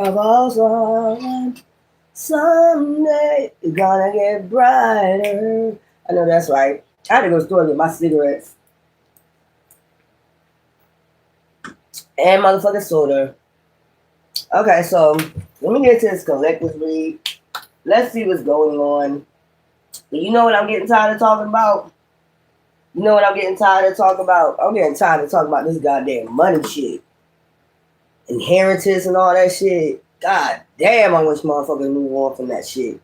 I've also someday it's gonna get brighter. I know that's right. I had to go to the store to get my cigarettes and motherfucking soda. Okay, so let me get to this collective read. Let's see what's going on. You know what I'm getting tired of talking about? You know what I'm getting tired of talking about? I'm getting tired of talking about this goddamn money shit. Inheritance and all that shit. God damn, I wish motherfuckers move on from that shit.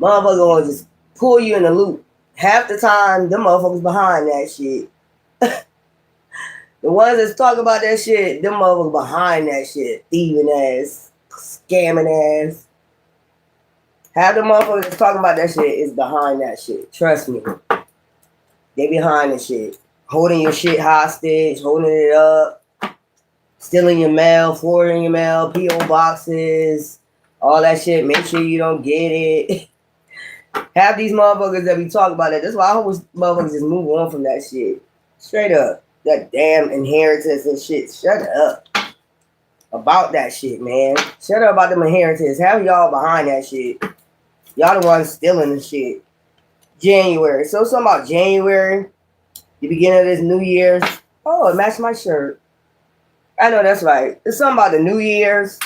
Motherfuckers gonna just pull you in the loop. Half the time, them motherfuckers behind that shit. The ones that's talking about that shit, them motherfuckers behind that shit. Thieving ass, scamming ass. Half the motherfuckers that's talking about that shit is behind that shit. Trust me. They behind the shit. Holding your shit hostage, holding it up, stealing your mail, forwarding your mail, P.O. boxes, all that shit. Make sure you don't get it. Half these motherfuckers that be talking about that. That's why I hope motherfuckers just move on from that shit. Straight up. That damn inheritance and shit. Shut up about that shit, man. Shut up about them inheritance. Half y'all behind that shit. Y'all the ones stealing the shit. January. So something about January, the beginning of this New Year's. Oh, it matched my shirt. I know that's right. It's something about the New Year's.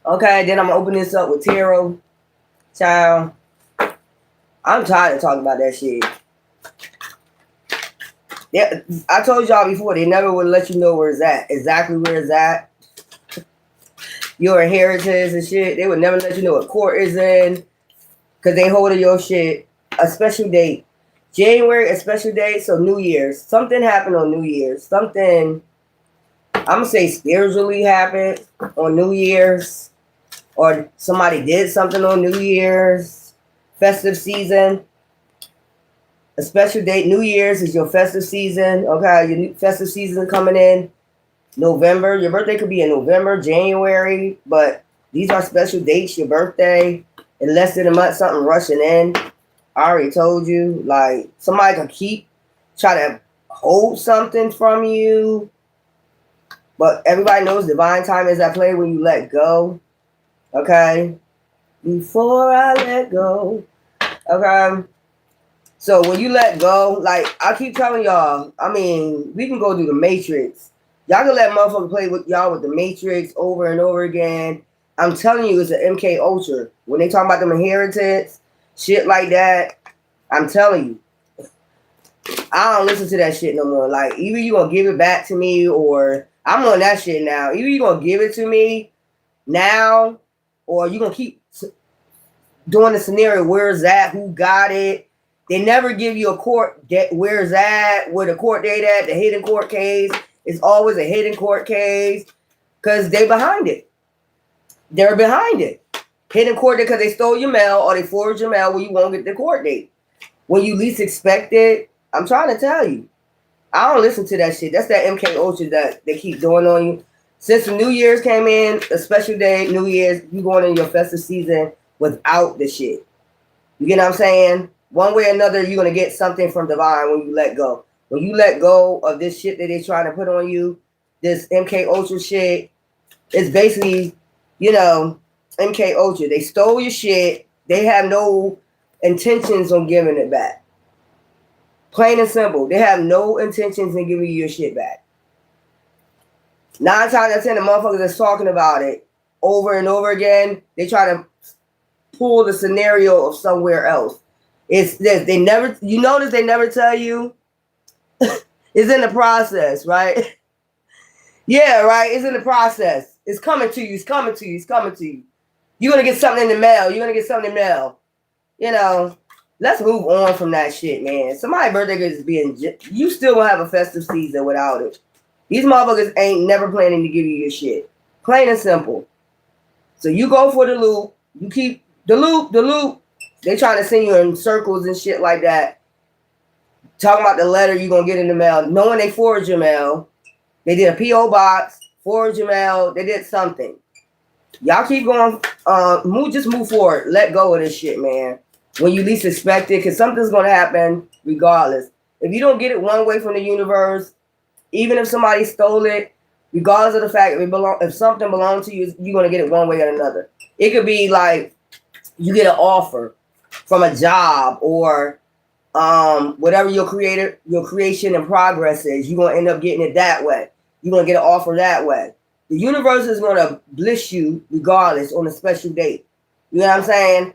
Okay, then I'm gonna open this up with tarot. Child. I'm tired of talking about that shit. Yeah, I told y'all before, they never would let you know where it's at. Exactly where it's at. Your inheritance and shit. They would never let you know what court is in. Because they holding your shit. A special date. January, a special date. So New Year's. Something happened on New Year's. Something, I'm going to say spiritually happened on New Year's. Or somebody did something on New Year's. Festive season. A special date. New Year's is your festive season. Okay, your new festive season coming in. November. Your birthday could be in November, January. But these are special dates. Your birthday. In less than a month, something rushing in. I already told you. Like, somebody can try to hold something from you. But everybody knows divine time is at play when you let go. Okay? Before I let go. Okay? So when you let go, like I keep telling y'all, I mean, we can go through the Matrix. Y'all can let motherfuckers play with y'all with the Matrix over and over again. I'm telling you, it's an MK Ultra. When they talk about them inheritance, shit like that, I'm telling you, I don't listen to that shit no more. Like, either you gonna give it back to me, or I'm on that shit now. Either you gonna give it to me now, or you gonna keep doing the scenario. Where's that? Who got it? They never give you a court date. Where's that? Where the court date at? The hidden court case. It's always a hidden court case because they behind it. They're behind it. Hidden court date because they stole your mail or they forged your mail where you won't get the court date. When you least expect it, I'm trying to tell you. I don't listen to that shit. That's that MK Ultra that they keep doing on you. Since the New Year's came in, a special day, New Year's, you going in your festive season without the shit. You get what I'm saying? One way or another, you're going to get something from divine when you let go. When you let go of this shit that they're trying to put on you, this MK Ultra shit, it's basically, MK Ultra. They stole your shit. They have no intentions on giving it back. Plain and simple. They have no intentions in giving you your shit back. 9 times out of 10, the motherfuckers that's talking about it over and over again, they try to pull the scenario of somewhere else. It's this. They never, you notice they never tell you it's in the process, right? Yeah, right. It's in the process. It's coming to you. It's coming to you. It's coming to you. You're going to get something in the mail. You're going to get something in the mail. Let's move on from that shit, man. Somebody's birthday is being, you still will have a festive season without it. These motherfuckers ain't never planning to give you your shit. Plain and simple. So you go for the loop. You keep the loop. They trying to send you in circles and shit like that. Talking about the letter you're going to get in the mail. Knowing they forged your mail. They did a P.O. box. Forged your mail. They did something. Y'all keep going. Just move forward. Let go of this shit, man. When you least expect it. Because something's going to happen regardless. If you don't get it one way from the universe, even if somebody stole it, regardless of the fact if something belongs to you, you're gonna get it one way or another. It could be like you get an offer from a job or whatever your creation and progress is, you're gonna end up getting it that way. You're gonna get an offer that way. The universe is gonna bless you regardless on a special date. You know what I'm saying?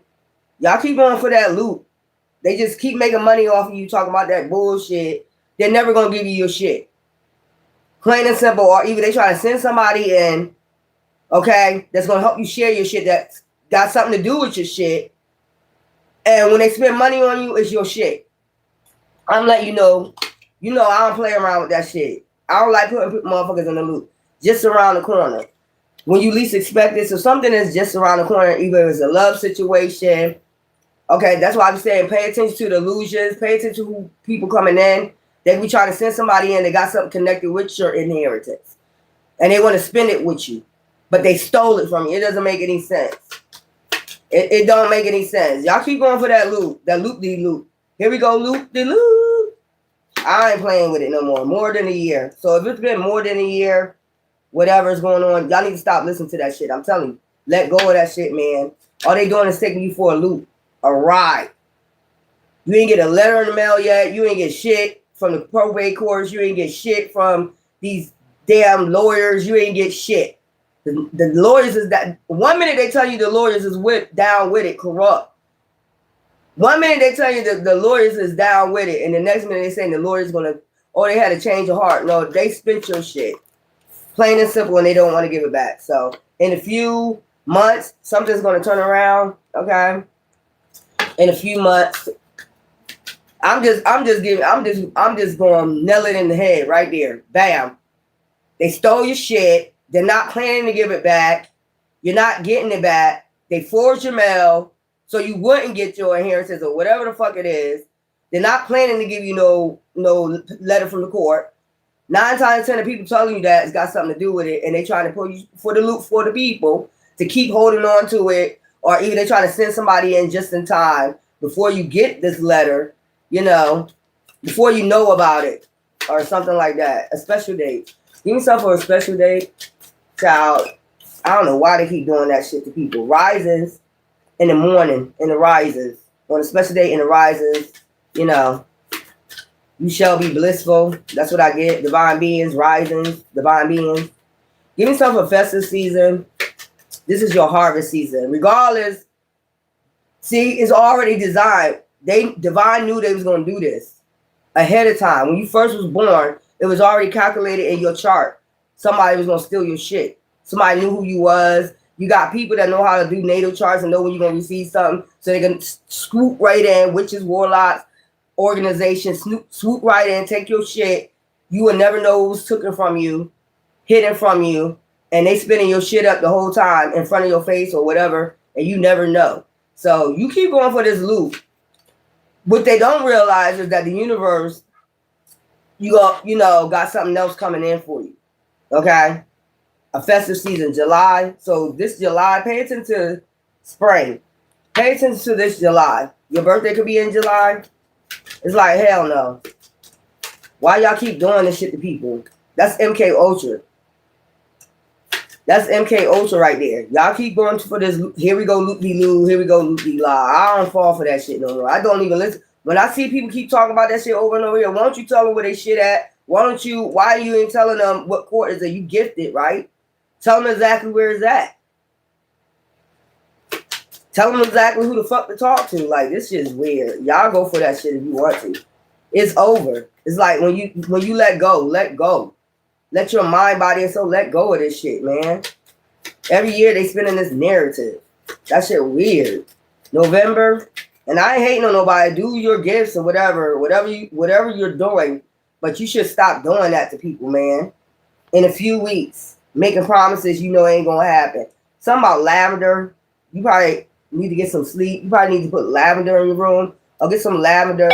Y'all keep going for that loot. They just keep making money off of you talking about that bullshit. They're never gonna give you your shit. Plain and simple. Or even they try to send somebody in, okay, that's gonna help you share your shit that got something to do with your shit. And when they spend money on you, it's your shit. I'm letting you know, I don't play around with that shit. I don't like putting motherfuckers in the loop. Just around the corner. When you least expect it, so something is just around the corner, either it's a love situation. Okay, that's why I'm saying pay attention to the illusions, pay attention to who people coming in. They be trying to send somebody in, they got something connected with your inheritance. And they want to spend it with you. But they stole it from you. It doesn't make any sense. It don't make any sense. Y'all keep going for that loop. That loop-de-loop. Here we go, loop-de-loop. I ain't playing with it no more. More than a year. So if it's been more than a year, whatever's going on, y'all need to stop listening to that shit. I'm telling you. Let go of that shit, man. All they doing is taking you for a loop. A ride. You ain't get a letter in the mail yet. You ain't get shit from the probate courts. You ain't get shit from these damn lawyers. You ain't get shit. The lawyers is that 1 minute they tell you the lawyers is down with it, corrupt. 1 minute they tell you that the lawyers is down with it, and the next minute they saying the lawyers gonna, they had a change of heart. No, they spent your shit, plain and simple, and they don't want to give it back. So in a few months, something's gonna turn around. Okay, in a few months, I'm just going nail it in the head right there. Bam, they stole your shit. They're not planning to give it back. You're not getting it back. They forged your mail so you wouldn't get your inheritance or whatever the fuck it is. They're not planning to give you no letter from the court. 9 times 10 of people telling you that it's got something to do with it, and they trying to put you for the loop for the people to keep holding on to it, or even they trying to send somebody in just in time before you get this letter, before you know about it or something like that. A special date. Give me something for a special date. Child, I don't know why they keep doing that shit to people. Risings in the morning, in the risings. On a special day in the risings, you shall be blissful. That's what I get. Divine beings, risings, divine beings. Give me something for festive season. This is your harvest season. Regardless, see, it's already designed. Divine knew they was going to do this ahead of time. When you first was born, it was already calculated in your chart. Somebody was going to steal your shit. Somebody knew who you was. You got people that know how to do natal charts and know when you're going to receive something. So they can swoop right in, witches, warlocks, organizations, swoop right in, take your shit. You will never know what was taken from you, hidden from you, and they spinning your shit up the whole time in front of your face or whatever, and you never know. So you keep going for this loop. What they don't realize is that the universe, got something else coming in for you. Okay? A festive season, July. So this July, pay attention to spring. Pay attention to this July. Your birthday could be in July. It's like, hell no. Why y'all keep doing this shit to people? That's MK Ultra. That's MK Ultra right there. Y'all keep going for this. Here we go, loop-de-loo. Here we go, loop-de-la. I don't fall for that shit no more. I don't even listen. When I see people keep talking about that shit over and over here, why don't you tell them where they shit at? Why you ain't telling them what court is that you gifted, right? Tell them exactly where it's at. Tell them exactly who the fuck to talk to. Like, this shit is weird. Y'all go for that shit if you want to. It's over. It's like when you let go. Let your mind, body, and soul let go of this shit, man. Every year they spinning this narrative. That shit weird. November, and I ain't hating on nobody. Do your gifts or whatever you're doing, but you should stop doing that to people, man. In a few weeks, making promises ain't gonna happen. Something about lavender. You probably need to get some sleep. You probably need to put lavender in your room. Or get some lavender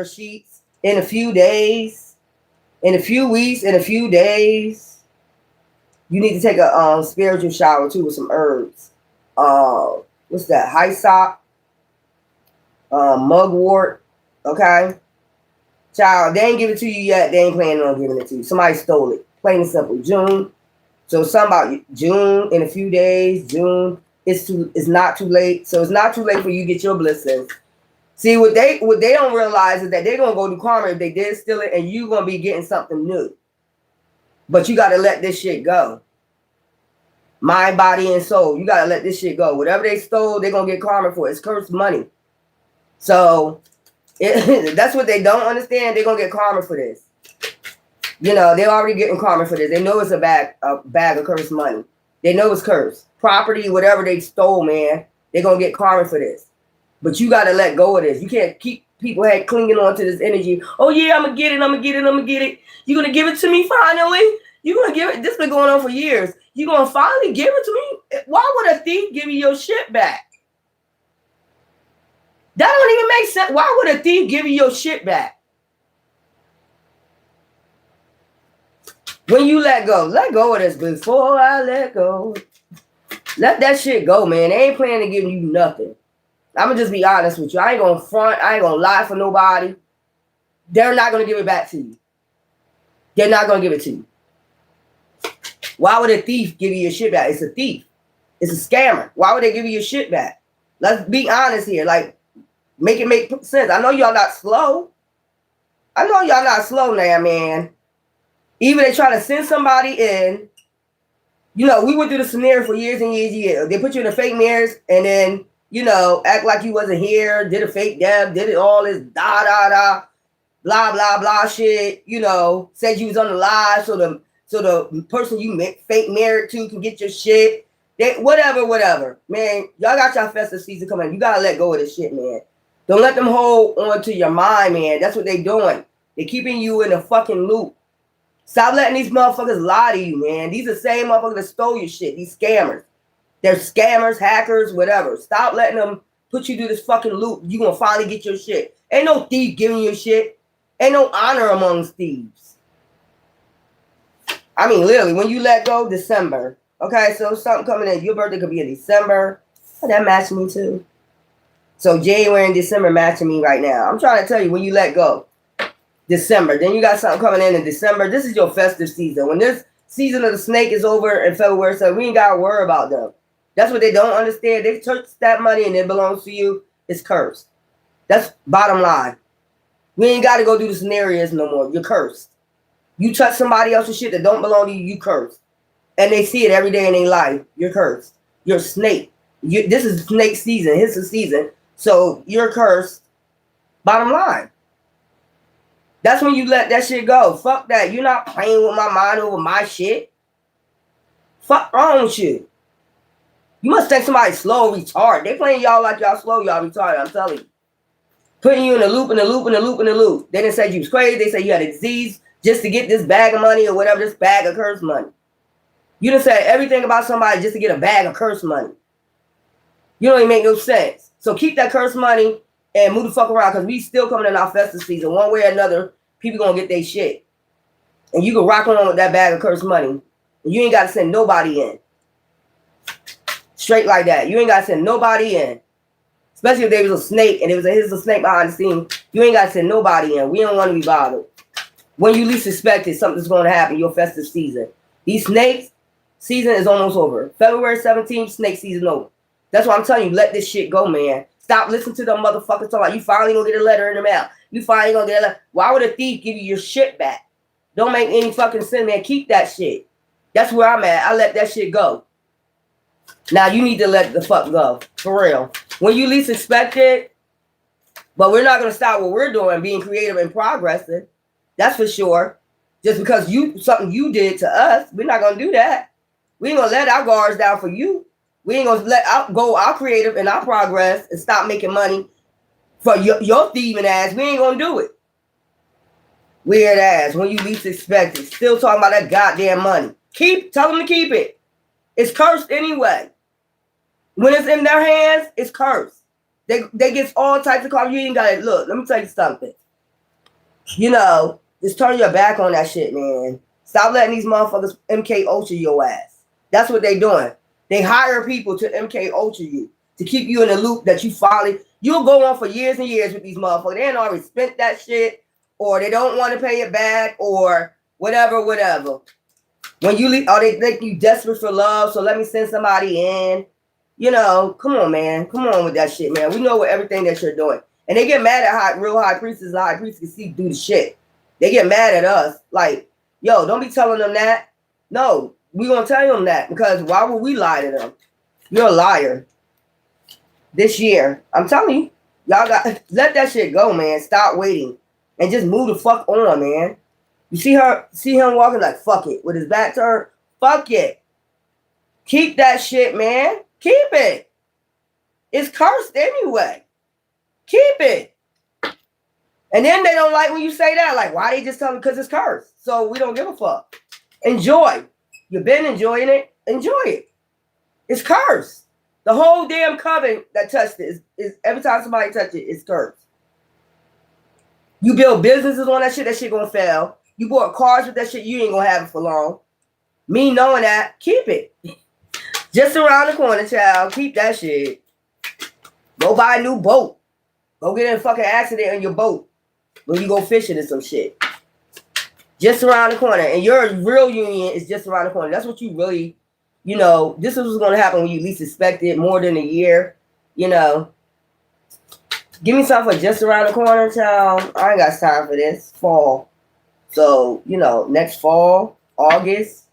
sheets. In a few days. In a few weeks, in a few days, you need to take a spiritual shower too with some herbs. What's that? Hyssop, mugwort. Okay, child, they ain't give it to you yet. They ain't planning on giving it to you. Somebody stole it. Plain and simple. June. So something about June in a few days. June. It's not too late. So it's not too late for you to get your blessings. See, what they don't realize is that they're gonna go to karma if they did steal it, and you gonna be getting something new. But you gotta let this shit go. Mind, body, and soul. You gotta let this shit go. Whatever they stole, they're gonna get karma for it. It's cursed money. So that's what they don't understand. They're gonna get karma for this. You know, they're already getting karma for this. They know it's a bag of cursed money. They know it's cursed. Property, whatever they stole, man, they're gonna get karma for this. But you gotta let go of this. You can't keep people clinging on to this energy. Oh yeah, I'm gonna get it, I'm gonna get it, I'm gonna get it. You're gonna give it to me finally? You're gonna give it. This been going on for years. You're gonna finally give it to me? Why would a thief give you your shit back? That don't even make sense. Why would a thief give you your shit back? When you let go of this. Before I let go, let that shit go, man. They ain't planning to give you nothing. I'm gonna just be honest with you. I ain't gonna front. I ain't gonna lie for nobody. They're not gonna give it back to you. They're not gonna give it to you. Why would a thief give you your shit back? It's a thief. It's a scammer. Why would they give you your shit back? Let's be honest here. Like, make it make sense. I know y'all not slow. I know y'all not slow now, man. Even they try to send somebody in. You know, we went through the scenario for years and years and years. They put you in the fake mirrors and then, you know, act like you wasn't here, did a fake death, did it all this blah, blah, blah shit, you know, said you was on the live so the person you fake married to can get your shit. Whatever. Man, y'all got y'all festive season coming. You gotta let go of this shit, man. Don't let them hold on to your mind, man. That's what they doing. They're keeping you in a fucking loop. Stop letting these motherfuckers lie to you, man. These are the same motherfuckers that stole your shit. These scammers. They're scammers, hackers, whatever. Stop letting them put you through this fucking loop. You gonna finally get your shit. Ain't no thief giving you shit. Ain't no honor amongst thieves. I mean, literally, when you let go, December. Okay, so something coming in. Your birthday could be in December. Oh, that matched me too. So January and December matching me right now. I'm trying to tell you, when you let go, December. Then you got something coming in December. This is your festive season. When this season of the snake is over in February, so we ain't got to worry about them. That's what they don't understand. They took that money and it belongs to you. It's cursed. That's bottom line. We ain't got to go do the scenarios no more. You're cursed. You touch somebody else's shit that don't belong to you, you cursed. And they see it every day in their life. You're cursed. You're a snake. This is snake season. It's the season. So you're cursed. Bottom line. That's when you let that shit go. Fuck that. You're not playing with my mind over my shit. Fuck wrong with you. You must think somebody slow, retarded. They playing y'all like y'all slow, y'all retarded. I'm telling you. Putting you in a loop. They didn't say you was crazy. They say you had a disease just to get this bag of money or whatever, this bag of cursed money. You done said everything about somebody just to get a bag of cursed money. You don't even make no sense. So keep that cursed money and move the fuck around, because we still coming in our festive season. One way or another, people gonna get their shit. And you can rock on with that bag of cursed money. And you ain't got to send nobody in. Straight like that. You ain't got to send nobody in. Especially if there was a snake and here's a snake behind the scene. You ain't got to send nobody in. We don't want to be bothered. When you least expect it, something's going to happen. Your festive season. These snakes, season is almost over. February 17th, snake season over. That's why I'm telling you, let this shit go, man. Stop listening to them motherfuckers talking about you finally gonna get a letter in the mail. You finally gonna get a letter. Why would a thief give you your shit back? Don't make any fucking sense, man. Keep that shit. That's where I'm at. I let that shit go. Now you need to let the fuck go. For real. When you least expect it, but we're not gonna stop what we're doing, being creative and progressing. That's for sure. Just because something you did to us, we're not gonna do that. We ain't gonna let our guards down for you. We ain't gonna let our creative and our progress and stop making money for your thieving ass. We ain't gonna do it. Weird ass. When you least expect it. Still talking about that goddamn money. Tell them to keep it. It's cursed anyway. When it's in their hands, it's cursed. They get all types of calls. You ain't gotta look. Let me tell you something. You know, just turn your back on that shit, man. Stop letting these motherfuckers MK Ultra your ass. That's what they doing. They hire people to MK Ultra you, to keep you in a loop that you finally, you'll go on for years and years with these motherfuckers. They ain't already spent that shit, or they don't want to pay it back, or whatever. When you leave, oh, they think you desperate for love, so let me send somebody in. You know, come on, man. Come on with that shit, man. We know what everything that you're doing. And they get mad at real high priests and high priests can see do the shit. They get mad at us. Like, yo, don't be telling them that. No, we gonna tell them that because why would we lie to them? You're a liar. This year, I'm telling you, y'all got let that shit go, man. Stop waiting and just move the fuck on, man. You see him walking like fuck it with his back turned. Fuck it. Keep that shit, man. Keep it. It's cursed anyway. Keep it. And then they don't like when you say that. Like, why they just tell me because it's cursed? So we don't give a fuck. Enjoy. You've been enjoying it. Enjoy it. It's cursed. The whole damn coven that touched it is every time somebody touches it, it's cursed. You build businesses on that shit gonna fail. You bought cars with that shit, you ain't gonna have it for long. Me knowing that, keep it. Just around the corner, child. Keep that shit. Go buy a new boat. Go get in a fucking accident on your boat when you go fishing or some shit. Just around the corner. And your real union is just around the corner. That's what you really, you know, this is what's going to happen when you least expect it, more than a year. You know, give me something for just around the corner, child. I ain't got time for this. Fall. So, you know, next fall, August,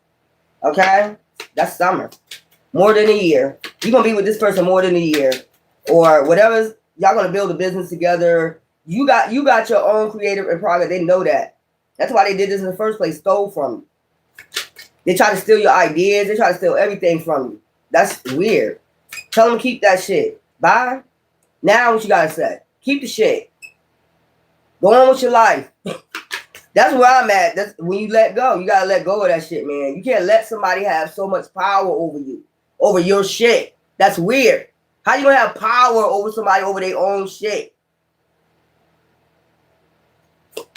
okay? That's summer. More than a year. You're going to be with this person more than a year. Or whatever. Y'all going to build a business together. You got your own creative and product. They know that. That's why they did this in the first place. Stole from you. They try to steal your ideas. They try to steal everything from you. That's weird. Tell them to keep that shit. Bye. Now what you got to say? Keep the shit. Go on with your life. That's where I'm at. That's when you let go. You got to let go of that shit, man. You can't let somebody have so much power over you. Over your shit. That's weird. How you gonna have power over somebody over their own shit?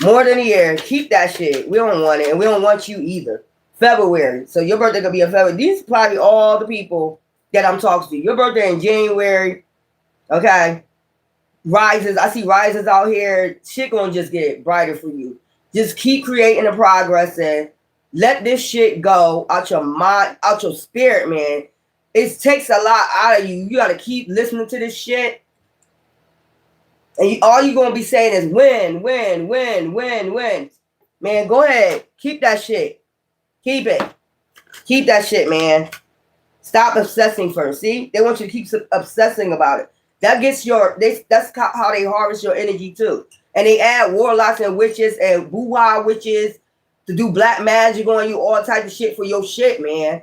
More than a year. Keep that shit. We don't want it. And we don't want you either. February. So your birthday gonna be in February. These are probably all the people that I'm talking to. Your birthday in January. Okay. Rises. I see rises out here. Shit gonna just get brighter for you. Just keep creating the progress and let this shit go out your mind, out your spirit, man. It takes a lot out of you. You got to keep listening to this shit. And all you're going to be saying is win, win, win, win, win. Man, go ahead. Keep that shit. Keep it. Keep that shit, man. Stop obsessing first. See? They want you to keep obsessing about it. That gets that's how they harvest your energy too. And they add warlocks and witches and boo-ha witches to do black magic on you, all type of shit for your shit, man.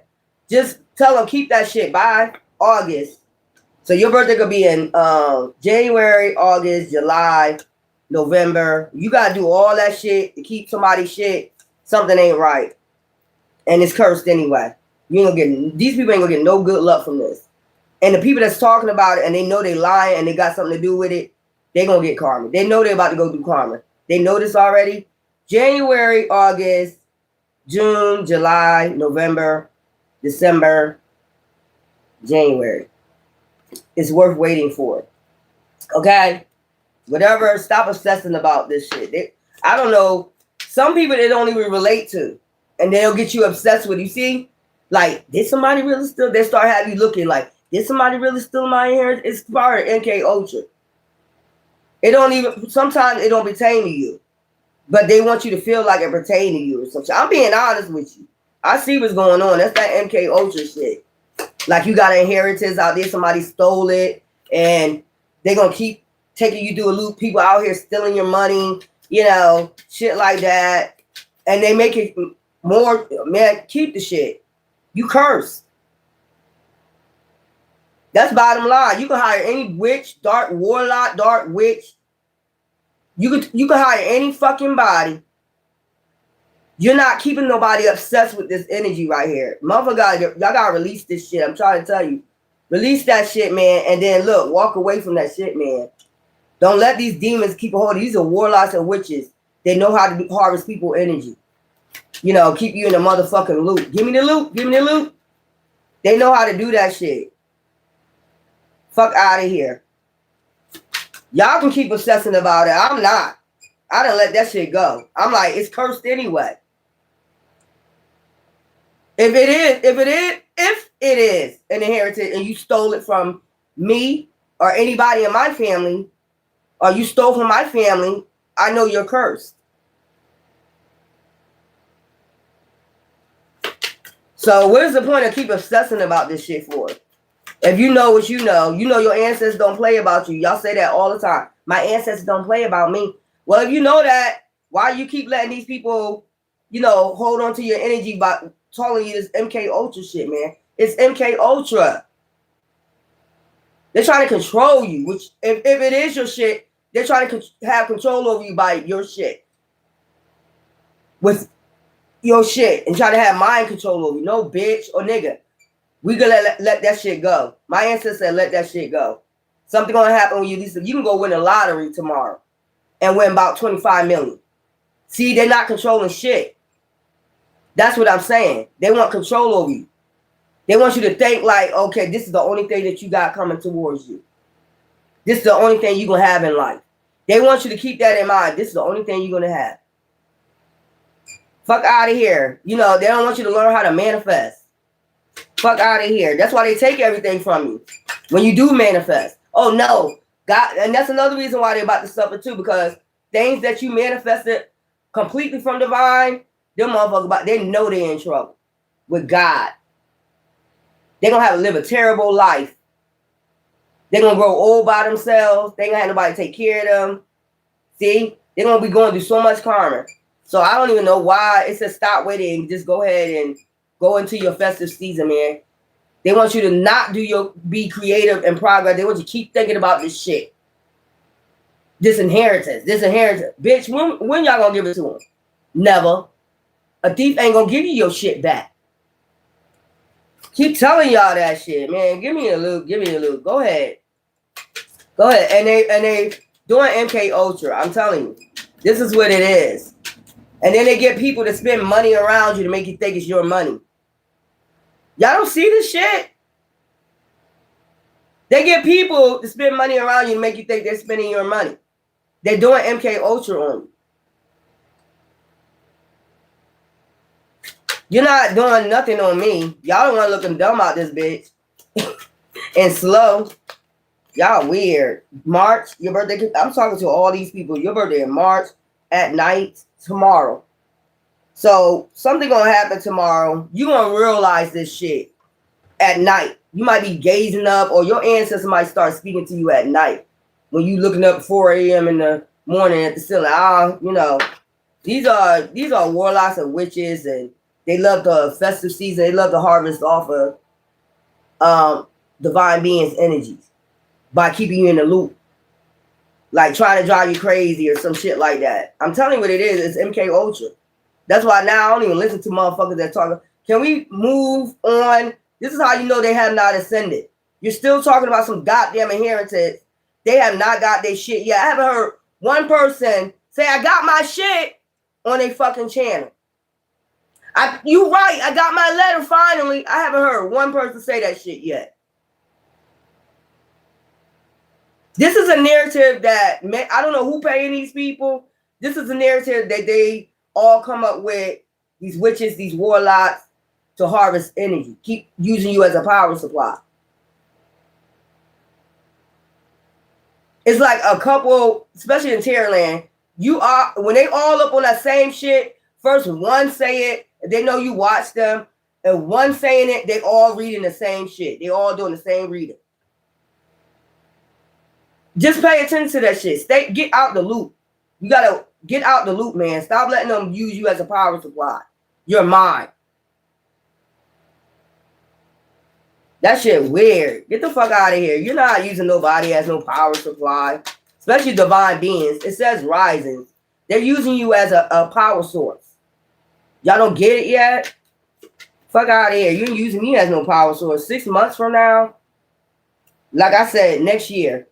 Just tell them keep that shit by August. So your birthday could be in January, August, July, November. You gotta do all that shit to keep somebody's shit. Something ain't right, and it's cursed anyway. You ain't gonna get these people ain't gonna get no good luck from this. And the people that's talking about it and they know they lying and they got something to do with it, they gonna get karma. They know they're about to go through karma. They know this already. January, August, June, July, November, December, January. It's worth waiting for. Okay? Whatever. Stop obsessing about this shit. I don't know. Some people they don't even relate to. And they'll get you obsessed with. You see? Like, did somebody really steal? They start having you looking like, did somebody really steal my inheritance? It's part of MK Ultra. It don't even, sometimes it don't pertain to you. But they want you to feel like it pertains to you or something. I'm being honest with you. I see what's going on. That's that MK Ultra shit. Like you got an inheritance out there, somebody stole it, and they're gonna keep taking you through a loop. People out here stealing your money, you know, shit like that. And they make it more, man, keep the shit. You curse. That's bottom line. You can hire any witch, dark warlock, dark witch. You can hire any fucking body. You're not keeping nobody obsessed with this energy right here. Motherfucker, y'all gotta release this shit. I'm trying to tell you. Release that shit, man. And then look, walk away from that shit, man. Don't let these demons keep a hold of you. These are warlocks and witches. They know how to harvest people energy. You know, keep you in the motherfucking loop. Give me the loop. Give me the loop. They know how to do that shit. Fuck out of here. Y'all can keep obsessing about it. I'm not. I done let that shit go. I'm like, it's cursed anyway. If it is an inheritance and you stole it from me or anybody in my family, or you stole from my family, I know you're cursed. So what is the point of keep obsessing about this shit for? If you know what you know your ancestors don't play about you. Y'all say that all the time. My ancestors don't play about me. Well, if you know that, why you keep letting these people, hold on to your energy by telling you this MK Ultra shit, man? It's MK Ultra. They're trying to control you, which if it is your shit, they're trying to have control over you by your shit. With your shit and try to have mind control over you. No, bitch or nigga. We gonna let that shit go. My ancestor said let that shit go. Something gonna happen when you can go win a lottery tomorrow and win about 25 million. See, they're not controlling shit. That's what I'm saying. They want control over you. They want you to think like, okay, this is the only thing that you got coming towards you. This is the only thing you're gonna have in life. They want you to keep that in mind. This is the only thing you're gonna have. Fuck out of here. They don't want you to learn how to manifest. Fuck out of here. That's why they take everything from you when you do manifest. Oh no, God, and that's another reason why they're about to suffer too, because things that you manifested completely from divine, them motherfuckers, they know they're in trouble with God. They're gonna have to live a terrible life. They're gonna grow old by themselves. They ain't gonna have nobody take care of them. See, they're gonna be going through so much karma. So I don't even know why it says stop waiting and just go ahead and go into your festive season, man. They want you to not be creative and progress. They want you to keep thinking about this shit. This inheritance. Bitch, when y'all gonna give it to them? Never. A thief ain't gonna give you your shit back. Keep telling y'all that shit, man. Give me a loop. Go ahead. And they doing MK Ultra. I'm telling you. This is what it is. And then they get people to spend money around you to make you think it's your money. Y'all don't see this shit? They get people to spend money around you to make you think they're spending your money. They're doing MK Ultra on you. You're not doing nothing on me. Y'all don't want looking dumb out this bitch. And slow. Y'all weird. March, your birthday. I'm talking to all these people. Your birthday in March at night tomorrow. So something gonna happen tomorrow. You gonna realize this shit at night. You might be gazing up, or your ancestors might start speaking to you at night when you looking up 4 a.m. in the morning at the ceiling. These are warlocks and witches, and they love the festive season. They love to harvest off of divine beings' energies by keeping you in the loop, like trying to drive you crazy or some shit like that. I'm telling you what it is. It's MK Ultra. That's why now I don't even listen to motherfuckers that talk. Can we move on? This is how you know they have not ascended. You're still talking about some goddamn inheritance. They have not got their shit yet. I haven't heard one person say, I got my shit on a fucking channel. You right, I got my letter finally. I haven't heard one person say that shit yet. This is a narrative that, I don't know who paying these people. This is a narrative that they all come up with, these witches, these warlocks, to harvest energy. Keep using you as a power supply. It's like a couple, especially in Terrorland, when they all up on that same shit, first one say it, and they know you watch them, and one saying it, they all reading the same shit. They all doing the same reading. Just pay attention to that shit. Get out the loop. You gotta get out the loop, man. Stop letting them use you as a power supply. Your mind. That shit weird. Get the fuck out of here. You're not using nobody as no power supply, especially divine beings. It says rising. They're using you as a power source. Y'all don't get it yet? Fuck out of here. You ain't using me as no power source. 6 months from now, like I said, next year.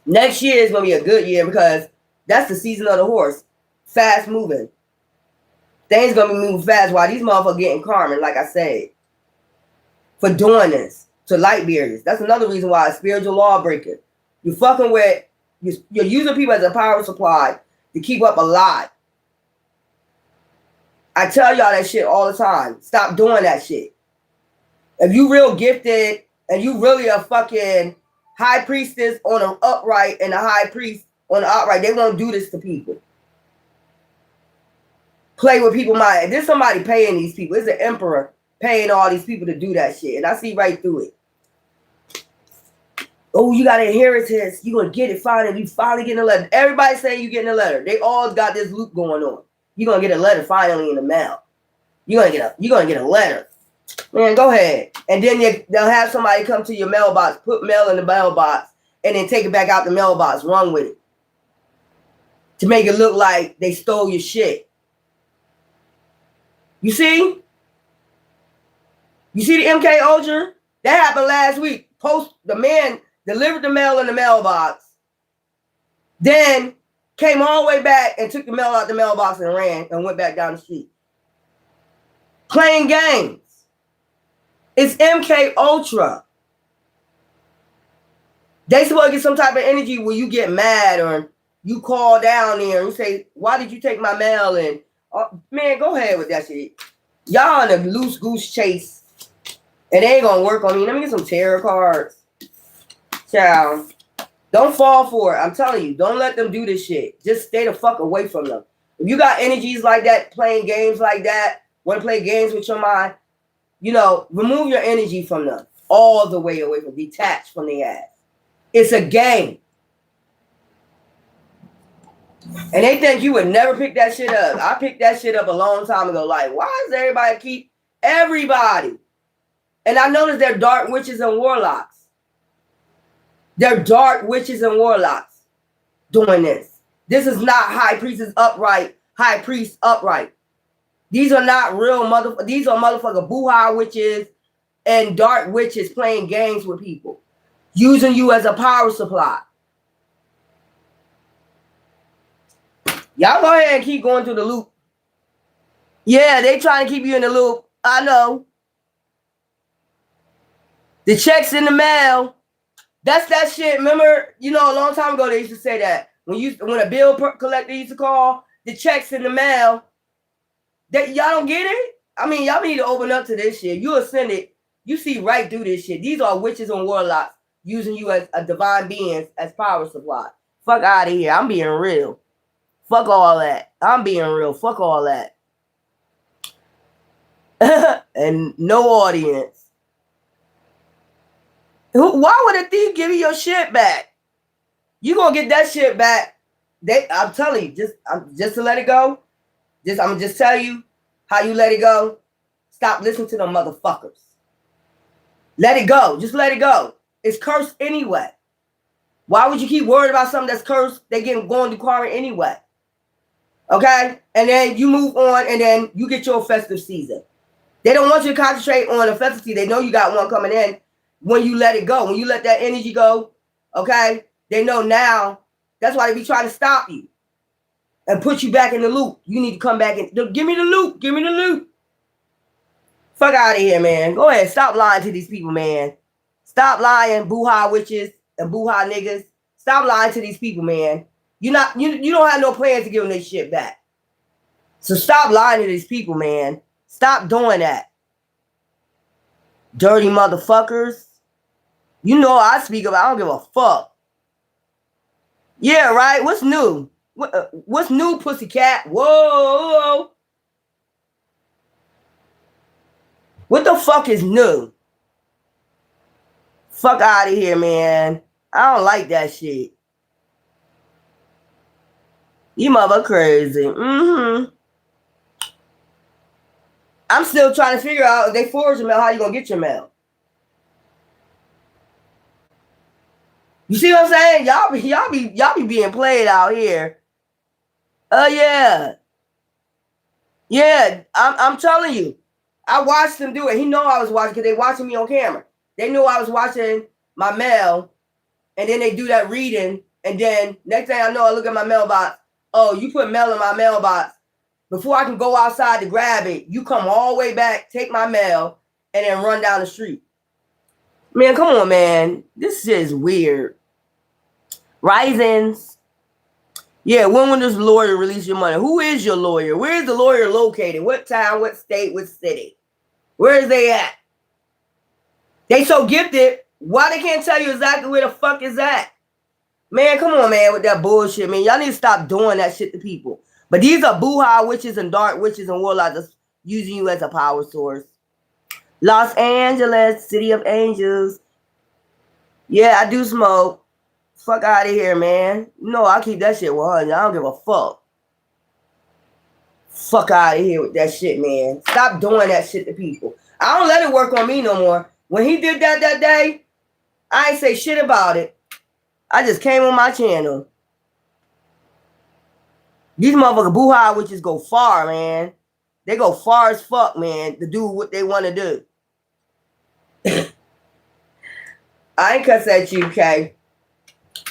Next year is going to be a good year because that's the season of the horse. Fast moving. Things going to be moving fast while these motherfuckers getting karma, like I said. For doing this to light bearers. That's another reason why a spiritual lawbreaker. You're fucking with, you're using people as a power supply to keep up a lie. I tell y'all that shit all the time. Stop doing that shit. If you real gifted and you really a fucking high priestess on an upright and a high priest on the upright, they won't do this to people. Play with people mind. There's somebody paying these people. It's an emperor paying all these people to do that shit. And I see right through it. Oh, you got an inheritance. You gonna get it finally. You finally getting a letter. Everybody saying you getting a letter. They all got this loop going on. You gonna get a letter finally in the mail. You gonna get a letter. Man, go ahead. And then they'll have somebody come to your mailbox, put mail in the mailbox, and then take it back out the mailbox, run with it. To make it look like they stole your shit. You see? You see the MK Ultra? That happened last week. The man delivered the mail in the mailbox, then came all the way back and took the mail out the mailbox and ran and went back down the street. Playing games. It's MK Ultra. They supposed to get some type of energy where you get mad or you call down there and you say, why did you take my mail? And man, go ahead with that shit. Y'all on a loose goose chase. It ain't gonna work on me. Let me get some tarot cards. Ciao. Don't fall for it. I'm telling you, don't let them do this shit. Just stay the fuck away from them. If you got energies like that, playing games like that, want to play games with your mind, you know, remove your energy from them. All the way away from, detach from the ass. It's a game. And they think you would never pick that shit up. I picked that shit up a long time ago. Like, why does everybody keep everybody? And I noticed they're dark witches and warlocks. They're dark witches and warlocks doing this. This is not high priestess upright, high priest upright. These are not real these are motherfucker buha witches and dark witches playing games with people, using you as a power supply. Y'all go ahead and keep going through the loop. Yeah, they trying to keep you in the loop. I know. The checks in the mail. That's that shit. Remember, you know, a long time ago they used to say that when a bill collector used to call, the checks in the mail. That y'all don't get it? I mean, y'all need to open up to this shit. You ascended. You see right through this shit. These are witches and warlocks using you as a divine being as power supply. Fuck out of here. I'm being real. Fuck all that. I'm being real. Fuck all that. And no audience. Why would a thief give you your shit back? You gonna get that shit back. I'm telling you, just to let it go. I'm gonna just tell you how you let it go. Stop listening to them motherfuckers. Let it go. Just let it go. It's cursed anyway. Why would you keep worried about something that's cursed? They going to quarantine anyway. Okay? And then you move on and then you get your festive season. They don't want you to concentrate on the festive season. They know you got one coming in when you let it go. When you let that energy go, okay? They know now. That's why they be trying to stop you and put you back in the loop. You need to come back and give me the loop. Give me the loop. Fuck out of here, man. Go ahead. Stop lying to these people, man. Stop lying, buha witches and buha niggas. Stop lying to these people, man. You don't have no plans to give them their shit back. So stop lying to these people, man. Stop doing that. Dirty motherfuckers. You know I speak about. I don't give a fuck. Yeah, right. What's new? What's new, pussycat? Whoa. What the fuck is new? Fuck out of here, man. I don't like that shit. You mother crazy. I'm still trying to figure out if they forge your mail, how you gonna get your mail. You see what I'm saying? Y'all be being played out here. Yeah. Yeah, I'm telling you. I watched them do it. He know I was watching because they watching me on camera. They knew I was watching my mail, and then they do that reading, and then next thing I know, I look at my mailbox. Oh, you put mail in my mailbox. Before I can go outside to grab it, you come all the way back, take my mail, and then run down the street. Man, come on, man. This shit is weird. Risings. Yeah, when will this lawyer release your money? Who is your lawyer? Where is the lawyer located? What town, what state, what city? Where is they at? They so gifted. Why they can't tell you exactly where the fuck is at? Man, come on, man, with that bullshit, man. Y'all need to stop doing that shit to people. But these are boo-ha witches and dark witches and warlocks that's using you as a power source. Los Angeles, city of angels. Yeah, I do smoke. Fuck out of here, man. No, I keep that shit 100. I don't give a fuck. Fuck out of here with that shit, man. Stop doing that shit to people. I don't let it work on me no more. When he did that day, I ain't say shit about it. I just came on my channel. These motherfucking boo-ha witches go far, man. They go far as fuck, man, to do what they want to do. I ain't cuss at you, okay?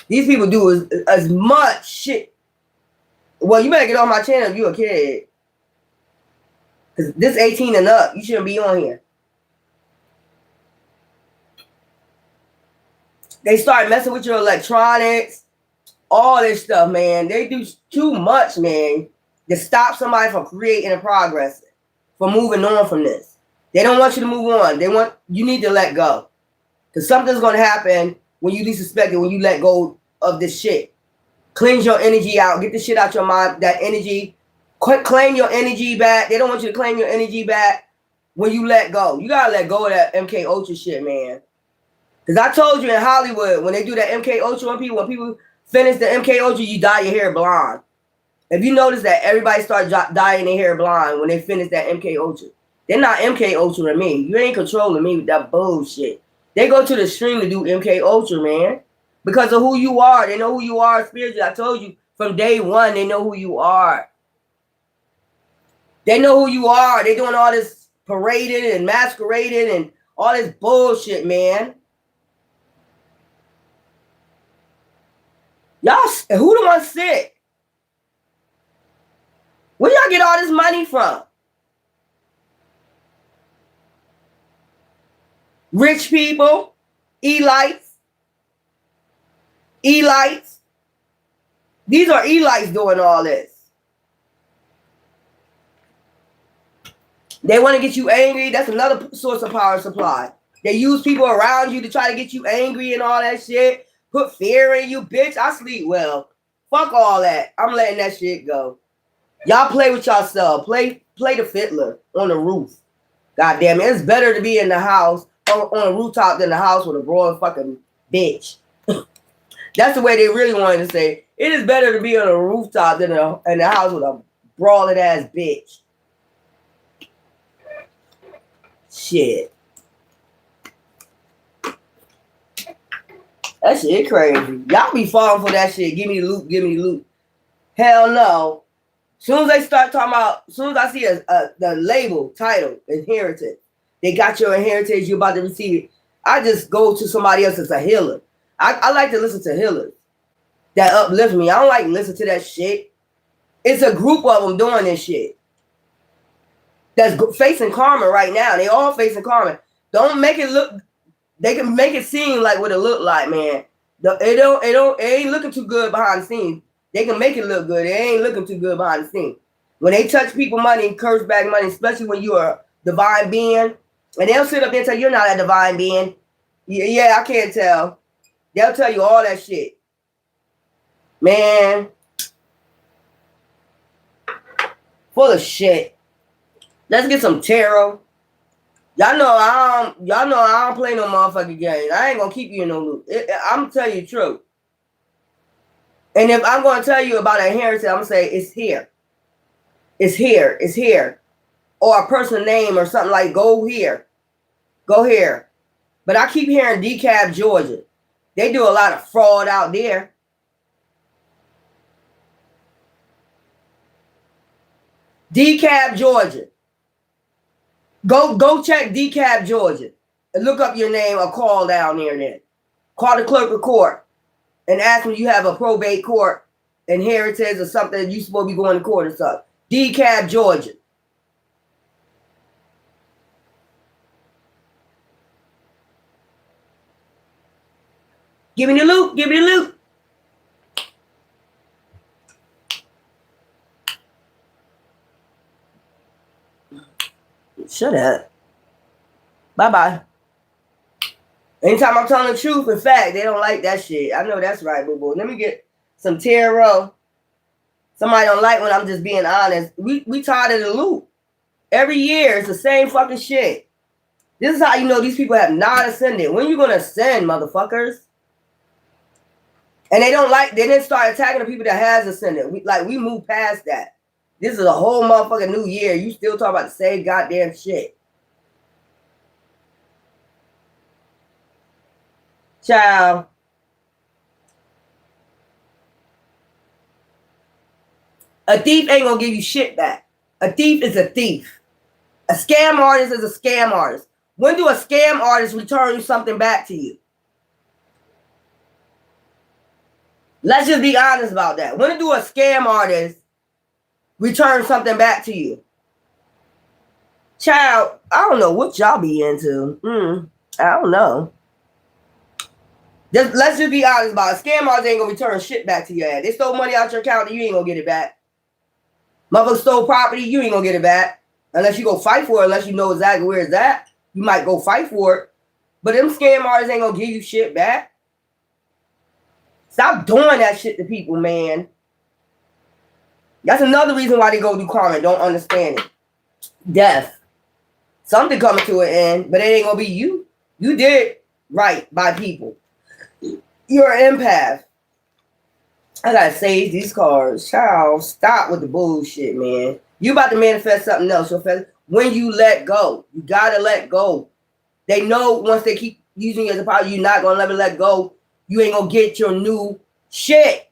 These people do as much shit. Well, you better get on my channel if you a kid. Because this 18 and up, you shouldn't be on here. They start messing with your electronics, all this stuff, man. They do too much, man, to stop somebody from creating and progressing, from moving on from this. They don't want you to move on. You need to let go. Because something's going to happen when you least suspect it, when you let go of this shit. Cleanse your energy out. Get the shit out your mind. That energy. Claim your energy back. They don't want you to claim your energy back when you let go. You got to let go of that MK Ultra shit, man. Because I told you in Hollywood, when they do that MK Ultra on people, when people finish the MK Ultra, you dye your hair blonde. If you notice that everybody starts dyeing their hair blonde when they finish that MK Ultra. They're not MK Ultra to me. You ain't controlling me with that bullshit. They go to the stream to do MK Ultra, man. Because of who you are. They know who you are spiritually. I told you from day one, they know who you are. They know who you are. They doing all this parading and masquerading and all this bullshit, man. Y'all, who the one sick? Where y'all get all this money from? Rich people, elites. These are elites doing all this. They want to get you angry. That's another source of power supply. They use people around you to try to get you angry and all that shit. Put fear in you, bitch. I sleep well. Fuck all that. I'm letting that shit go. Y'all play with yourself. Play the fiddler on the roof. God damn it. It's better to be in the house on a rooftop than the house with a broad fucking bitch. That's the way they really wanted to say. It is better to be on a rooftop than in the house with a brawling ass bitch. Shit. That shit crazy. Y'all be falling for that shit. Give me the loot. Give me the loot. Hell no. Soon as they start talking about, soon as I see the label, title, inheritance, they got your inheritance, you're about to receive it. I just go to somebody else that's a healer. I like to listen to healers that uplift me. I don't like to listen to that shit. It's a group of them doing this shit. That's facing karma right now. They all facing karma. Don't make it look. They can make it seem like what it look like, man. It ain't looking too good behind the scenes. They can make it look good. It ain't looking too good behind the scenes. When they touch people money, curse back money, especially when you're a divine being, and they'll sit up there and tell you you're not a divine being. Yeah, I can't tell. They'll tell you all that shit. Man. Full of shit. Let's get some tarot. Y'all know I don't play no motherfucking games. I ain't gonna keep you in no loop. I'm telling you the truth. And if I'm gonna tell you about a inheritance, I'm gonna say it's here. It's here. It's here. Or a person's name or something like go here. Go here. But I keep hearing DeKalb, Georgia. They do a lot of fraud out there. DeKalb, Georgia. Go check DeKalb, Georgia, and look up your name or call down there. Then call the clerk of court and ask when you have a probate court inheritance or something. You supposed to be going to court or something. DeKalb, Georgia. Give me the loot. Give me the loot. Shut up. Bye-bye. Anytime I'm telling the truth, in fact, they don't like that shit. I know that's right, boo-boo. Let me get some tarot. Somebody don't like when I'm just being honest. We tired of the loop. Every year, it's the same fucking shit. This is how you know these people have not ascended. When you gonna ascend, motherfuckers? And they don't like, they didn't start attacking the people that has ascended. We moved past that. This is a whole motherfucking new year. You still talk about the same goddamn shit. Child. A thief ain't gonna give you shit back. A thief is a thief. A scam artist is a scam artist. When do a scam artist return something back to you? Let's just be honest about that. When do a scam artist return something back to you? Child, I don't know what y'all be into. I don't know. Let's just be honest about it. Scam artists ain't gonna return shit back to your ass. They stole money out your account, you ain't gonna get it back. Motherfucker stole property, you ain't gonna get it back. Unless you go fight for it, unless you know exactly where it's at. You might go fight for it. But them scam artists ain't gonna give you shit back. Stop doing that shit to people, man. That's another reason why they go do karma. Don't understand it. Death. Something coming to an end, but it ain't gonna be you. You did right by people. You're an empath. I gotta save these cards. Child, stop with the bullshit, man. You about to manifest something else. When you let go, you gotta let go. They know once they keep using you as a power, you're not gonna never let go. You ain't gonna get your new shit.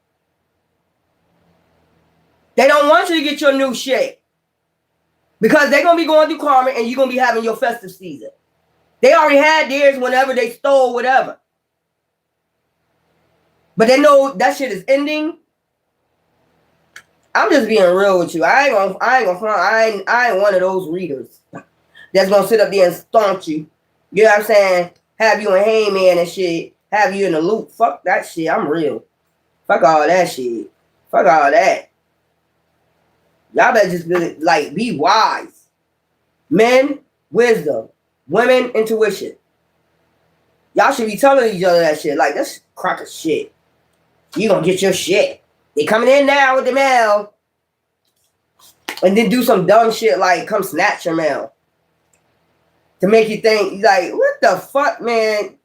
They don't want you to get your new shit. Because they're gonna be going through karma and you're gonna be having your festive season. They already had theirs whenever they stole whatever. But they know that shit is ending. I'm just being real with you. I ain't one of those readers that's gonna sit up there and staunch you. You know what I'm saying? Have you in Heyman and shit. Have you in the loop. Fuck that shit. I'm real. Fuck all that shit. Fuck all that. Y'all better just be wise. Men, wisdom. Women, intuition. Y'all should be telling each other that shit. Like, that's crack of shit. You gonna get your shit. They coming in now with the mail. And then do some dumb shit like come snatch your mail. To make you think, like, what the fuck, man?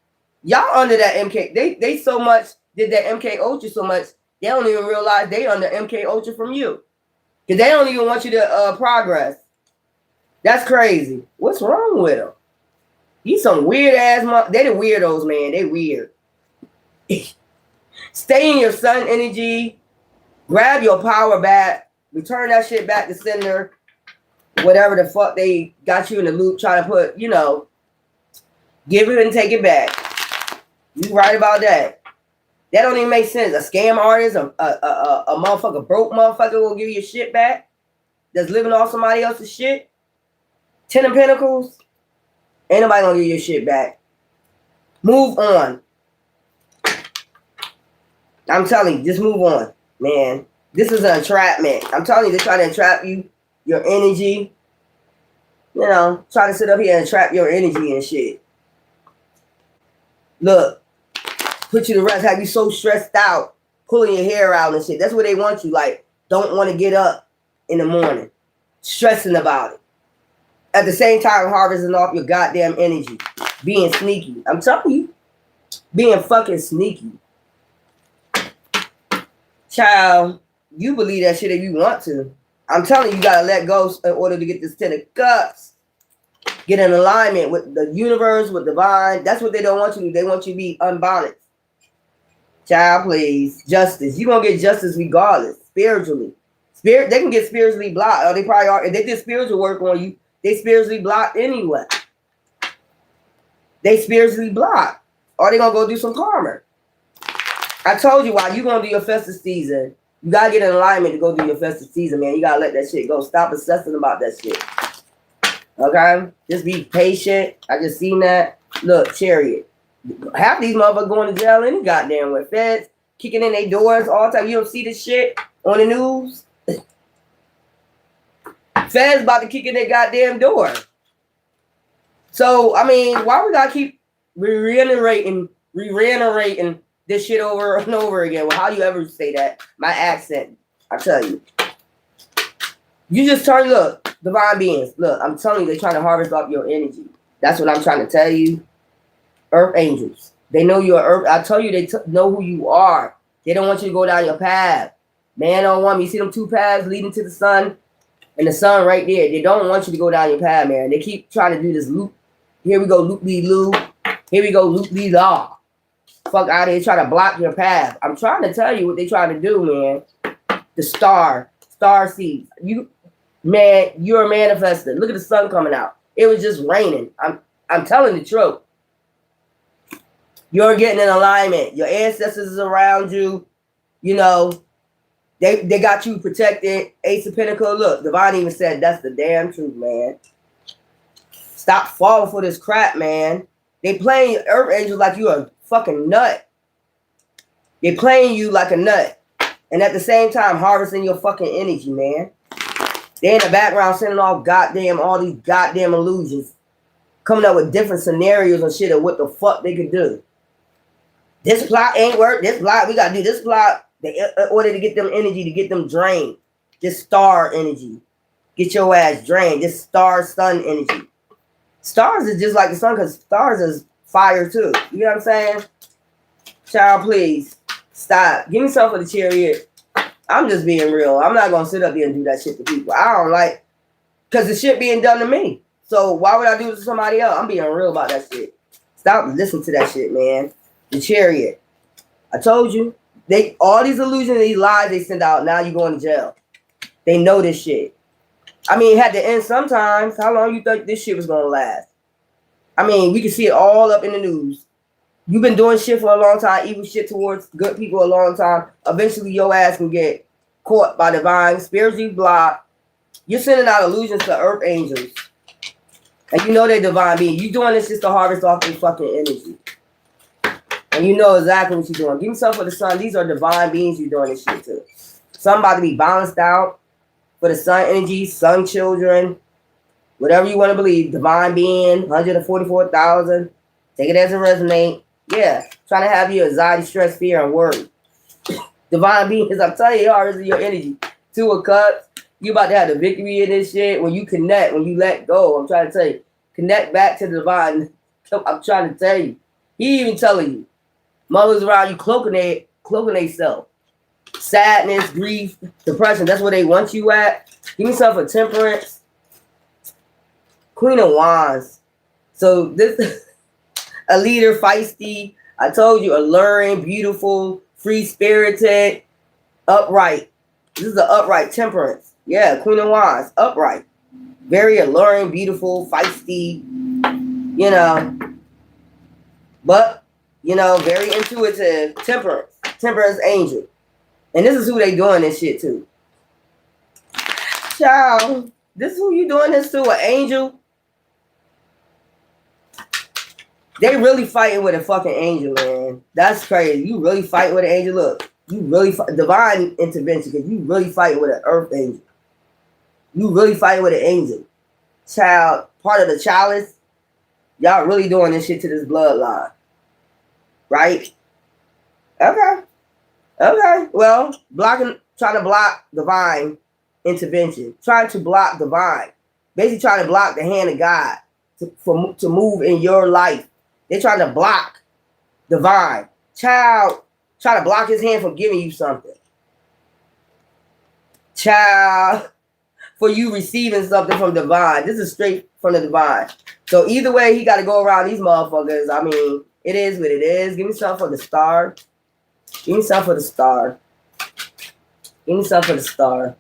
Y'all under that MK. They so much, did that MK Ultra so much, they don't even realize they under MK Ultra from you. Because they don't even want you to progress. That's crazy. What's wrong with them? He's some weird ass they the weirdos, man. They weird. Stay in your sun energy. Grab your power back. Return that shit back to sender. Whatever the fuck they got you in the loop trying to put, you know. Give it and take it back. You right about that. That don't even make sense. A scam artist, a motherfucker, broke motherfucker will give you your shit back. That's living off somebody else's shit. 10 of Pentacles. Ain't nobody gonna give you your shit back. Move on. I'm telling you, just move on, man. This is an entrapment. I'm telling you, they're trying to entrap you, your energy. You know, trying to sit up here and trap your energy and shit. Look, put you to rest, have you so stressed out, pulling your hair out and shit. That's what they want you, like, don't want to get up in the morning, stressing about it. At the same time, harvesting off your goddamn energy, being sneaky. I'm telling you, being fucking sneaky. Child, you believe that shit if you want to. I'm telling you, you gotta let go in order to get this 10 of Cups. Get in alignment with the universe, with divine. That's what they don't want you to do. They want you to be unbalanced. Child, please. Justice. You're gonna get justice regardless, spiritually. They can get spiritually blocked. Or they probably are. If they did spiritual work on you, they spiritually blocked anyway. They spiritually blocked. Or they gonna go do some karma. I told you why you gonna do your festive season. You gotta get in alignment to go do your festive season, man. You gotta let that shit go. Stop obsessing about that shit. Okay? Just be patient. I just seen that. Look, Chariot. Half these motherfuckers going to jail any goddamn way. Feds kicking in their doors all the time. You don't see this shit on the news? Feds about to kick in their goddamn door. So, I mean, why we gotta keep reiterating this shit over and over again? Well, how do you ever say that? My accent, I tell you. You just look, divine beings, look, I'm telling you, they're trying to harvest off your energy. That's what I'm trying to tell you. Earth angels. They know you're Earth. I tell you, they know who you are. They don't want you to go down your path. Man on woman, you see them two paths leading to the sun? And the sun right there. They don't want you to go down your path, man. They keep trying to do this loop. Here we go, loop lee loo. Here we go, loop lee law. Fuck out of here, trying to block your path. I'm trying to tell you what they trying to do, man. The star seeds. Man, you're a manifester. Look at the sun coming out. It was just raining. I'm telling the truth. You're getting in alignment. Your ancestors is around you. You know, they got you protected. Ace of Pentacles. Look, Divine even said that's the damn truth, man. Stop falling for this crap, man. They playing Earth Angels like you a fucking nut. They playing you like a nut. And at the same time, harvesting your fucking energy, man. They in the background sending off all these goddamn illusions. Coming up with different scenarios and shit of what the fuck they could do. This plot ain't work. This plot, we gotta do this plot in order to get them energy, to get them drained. This star energy. Get your ass drained. This star sun energy. Stars is just like the sun because stars is fire too. You know what I'm saying? Child, please. Stop. Give me something for the Chariot. I'm just being real. I'm not going to sit up here and do that shit to people. I don't like, because the shit being done to me. So why would I do it to somebody else? I'm being real about that shit. Stop listening to that shit, man. The Chariot. I told you. All these illusions, these lies they send out, now you going to jail. They know this shit. I mean, it had to end sometimes. How long you think this shit was going to last? I mean, we can see it all up in the news. You've been doing shit for a long time, evil shit towards good people a long time. Eventually, your ass can get caught by divine, spiritually blocked. You're sending out illusions to Earth Angels. And you know they're divine beings. You're doing this just to harvest off their fucking energy. And you know exactly what you're doing. Give yourself for the sun. These are divine beings you're doing this shit to. Somebody to be balanced out for the sun energy, sun children, whatever you want to believe. Divine being, 144,000. Take it as a resonate. Yeah, trying to have you anxiety, stress, fear, and worry. Divine beings, I'm telling you, harvesting your energy. 2 of Cups. You about to have the victory in this shit. When you connect, when you let go, I'm trying to tell you. Connect back to the divine. I'm trying to tell you. He even telling you. Mothers around you cloaking they self. Sadness, grief, depression. That's where they want you at. Give me some for Temperance. Queen of Wands. So this a leader, feisty. I told you, alluring, beautiful, free-spirited, upright. This is an upright Temperance. Yeah, Queen of Wands, upright. Very alluring, beautiful, feisty, you know. But, you know, very intuitive. Temperance angel. And this is who they doing this shit to. Child, this is who you doing this to, an angel? They really fighting with a fucking angel, man. That's crazy. You really fighting with an angel. Look, you really divine intervention because you really fighting with an earth angel. You really fighting with an angel. Child, part of the chalice. Y'all really doing this shit to this bloodline. Right? Okay. Well, trying to block divine intervention. Trying to block divine. Basically trying to block the hand of God to move in your life. They're trying to block divine. Child, trying to block his hand from giving you something. Child, for you receiving something from divine. This is straight from the divine. So either way, he got to go around these motherfuckers. I mean, it is what it is. Give me something for the star. Give me something for the star. Give me something for the star.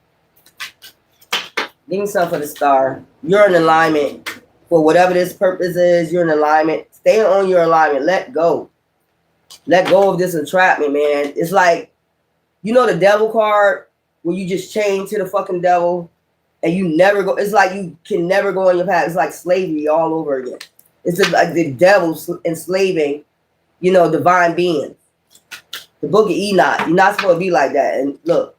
Give me something for the star. You're in alignment. For whatever this purpose is, you're in alignment. Stay on your alignment. Let go. Let go of this entrapment, man. It's like, you know the devil card where you just chain to the fucking devil and you never go. It's like you can never go on your path. It's like slavery all over again. It's just like the devil enslaving, you know, divine beings. The book of Enoch. You're not supposed to be like that. And look,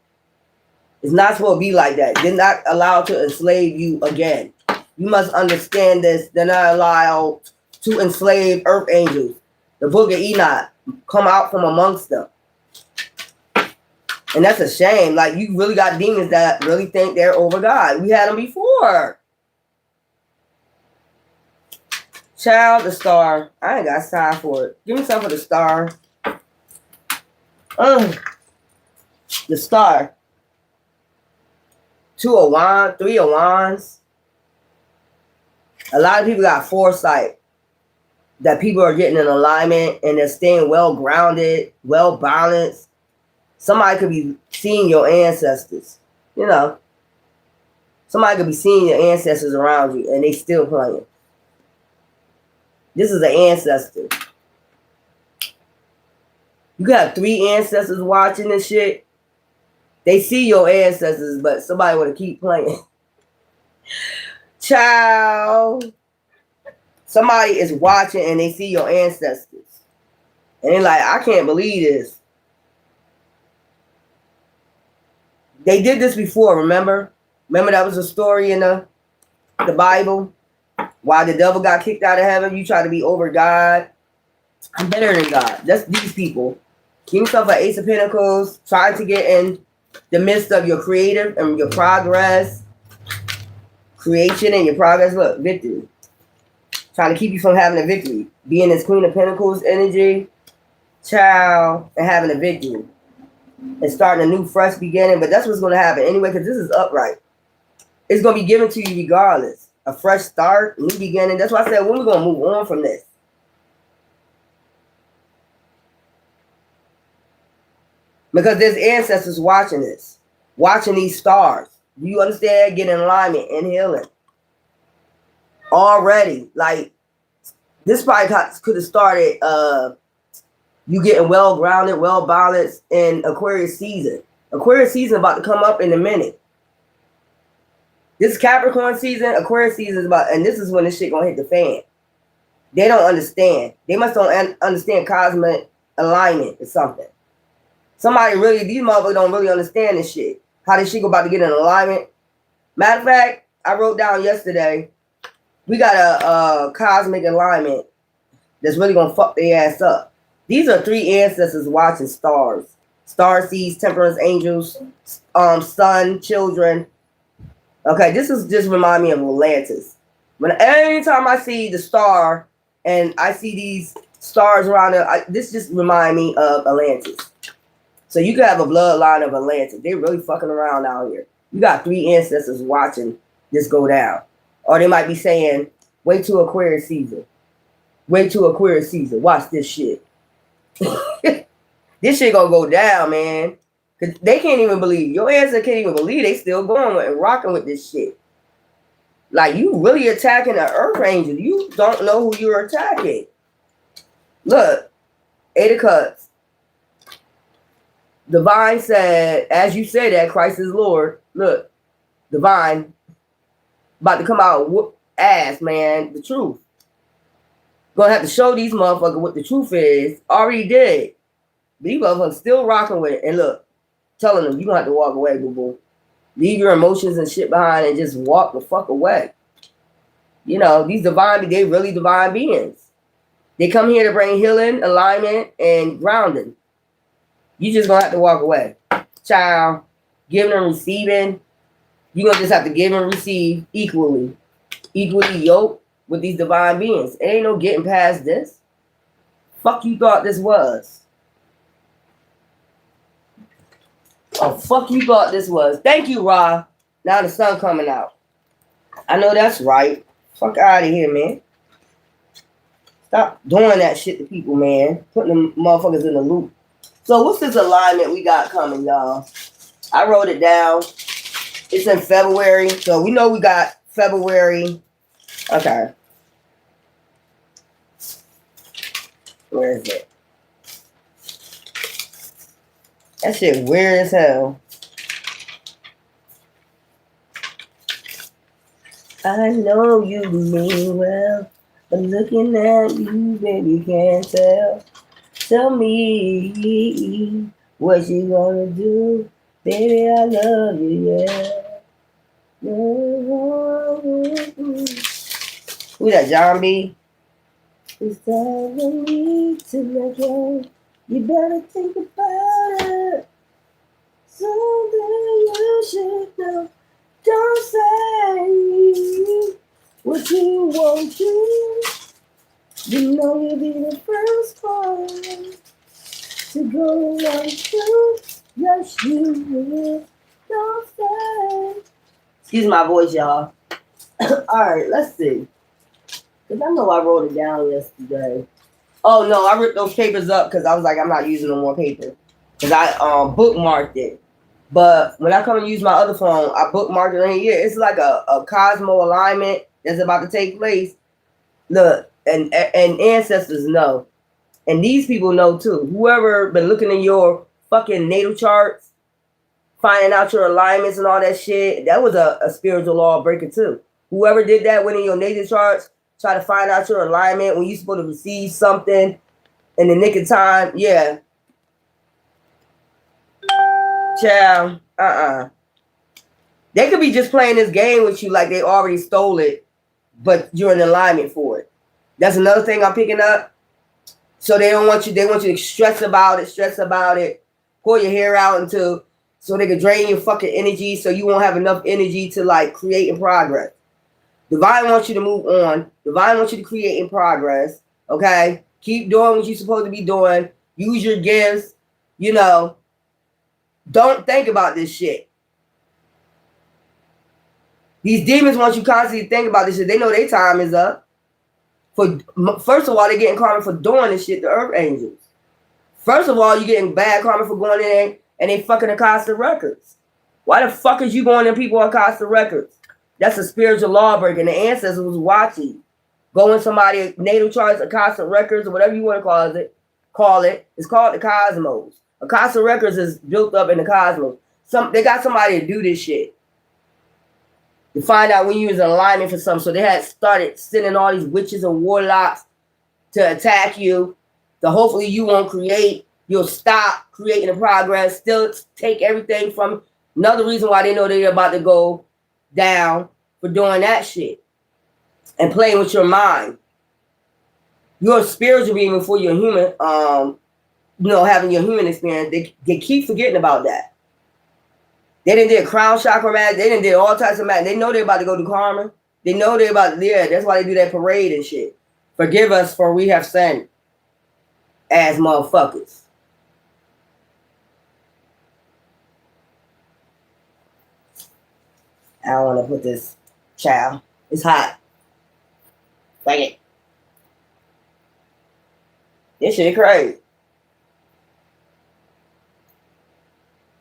it's not supposed to be like that. They're not allowed to enslave you again. You must understand this. They're not allowed to enslave earth angels. The book of Enoch come out from amongst them. And that's a shame. Like, you really got demons that really think they're over God. We had them before. Child, the star. I ain't got time for it. Give me some for the star. The star. 2 of wands, 3 of wands. A lot of people got foresight that people are getting in alignment and they're staying well grounded, well balanced. Somebody could be seeing your ancestors, you know. Somebody could be seeing your ancestors around you and they still playing. This is an ancestor. You got 3 ancestors watching this shit. They see your ancestors, but somebody want to keep playing. Child. Somebody is watching and they see your ancestors. And they're like, I can't believe this. They did this before, remember? Remember that was a story in the Bible? Why the devil got kicked out of heaven? You try to be over God. I'm better than God. That's these people. Give yourself an Ace of Pentacles, trying to get in the midst of your creative and your progress, creation and your progress. Look, victory. Trying to keep you from having a victory. Being this Queen of Pentacles energy, child, and having a victory. And starting a new, fresh beginning. But that's what's going to happen anyway, because this is upright. It's going to be given to you regardless. A fresh start, new beginning. That's why I said, when we're going to move on from this. Because there's ancestors watching this. Watching these stars. Do you understand? Get in alignment and healing. Already. Like, this probably could have started you getting well grounded, well balanced in Aquarius season. Aquarius season about to come up in a minute. This Capricorn season, Aquarius season is about, and this is when this shit gonna hit the fan. They don't understand. They must don't understand cosmic alignment or something. Somebody really, these motherfuckers don't really understand this shit. How this shit about to get in alignment. Matter of fact, I wrote down yesterday, we got a cosmic alignment that's really gonna fuck their ass up. These are 3 ancestors watching stars. Star seeds, temperance angels, sun, children. Okay, this is just remind me of Atlantis. Anytime I see the star and I see these stars around it, this just remind me of Atlantis. So you could have a bloodline of Atlantis. They really fucking around out here. You got 3 ancestors watching this go down. Or they might be saying, wait till Aquarius season. Wait till Aquarius season. Watch this shit. This shit gonna go down, man. Cause they can't even believe. Your ancestors can't even believe they still going with and rocking with this shit. Like, you really attacking an earth angel. You don't know who you're attacking. Look, 8 of Cups. Divine said, as you say that, Christ is Lord. Look, Divine about to come out whoop ass, man. The truth. Gonna have to show these motherfuckers what the truth is. Already did. These motherfuckers still rocking with it. And look, telling them, you gonna have to walk away, boo-boo. Leave your emotions and shit behind and just walk the fuck away. You know, these divine, they really divine beings. They come here to bring healing, alignment, and grounding. You just gonna have to walk away. Child, giving and receiving. You're gonna just have to give and receive equally. Equally yoked with these divine beings. It ain't no getting past this. Fuck you thought this was. Oh, fuck you thought this was. Thank you, Ra. Now the sun coming out. I know that's right. Fuck out of here, man. Stop doing that shit to people, man. Putting them motherfuckers in the loop. So what's this alignment we got coming, y'all? I wrote it down. It's in February. So we know we got February. Okay. Where is it? That shit weird as hell. I know you mean well, but looking at you, baby, can't tell. Tell me what you gonna do. Baby, I love you, yeah. Who that, John B? Is that you need to let go? You better think about it. Something you should know. Don't say what you won't do. You know you'll be the first one to go right through. Yes, you will. Don't say. Excuse my voice, y'all. Alright, let's see. Because I know I wrote it down yesterday. Oh, no, I ripped those papers up because I was like, I'm not using no more paper. Because I bookmarked it. But when I come and use my other phone, I bookmarked it in here. It's like a cosmo alignment that's about to take place. Look, and ancestors know. And these people know too. Whoever been looking in your fucking natal charts, finding out your alignments and all that shit, that was a spiritual law breaker too. Whoever did that went in your natal charts, try to find out your alignment when you're supposed to receive something in the nick of time. Yeah. Child, They could be just playing this game with you like they already stole it, but you're in alignment for it. That's another thing I'm picking up. So they want you to stress about it, pull your hair out until so they can drain your fucking energy so you won't have enough energy to like create and progress. Divine wants you to move on. Divine wants you to create and progress. Okay? Keep doing what you're supposed to be doing. Use your gifts. You know, don't think about this shit. These demons want you constantly to think about this shit. They know their time is up. First of all, they're getting karma for doing this shit to Earth Angels. First of all, you're getting bad karma for going in there and they fucking Acosta Records. Why the fuck is you going in people Acosta Records? That's a spiritual law breaker. And the ancestors was watching. Go in somebody natal charts, Acosta Records, or whatever you want to call it. It's called the Cosmos. Acosta Records is built up in the cosmos. They got somebody to do this shit. To find out when you was in alignment for something. So they had started sending all these witches and warlocks to attack you. So hopefully you won't create. You'll stop creating the progress. Still take everything from. Another reason why they know they're about to go down for doing that shit. And playing with your mind. You're a spiritual being before you're human. Having your human experience. They keep forgetting about that. They done did crown chakra match. They done did all types of match. They know they're about to go to karma. They know they're about to, yeah, that's why they do that parade and shit. Forgive us for we have sinned as motherfuckers. I don't want to put this, child. It's hot. Like it. This shit crazy.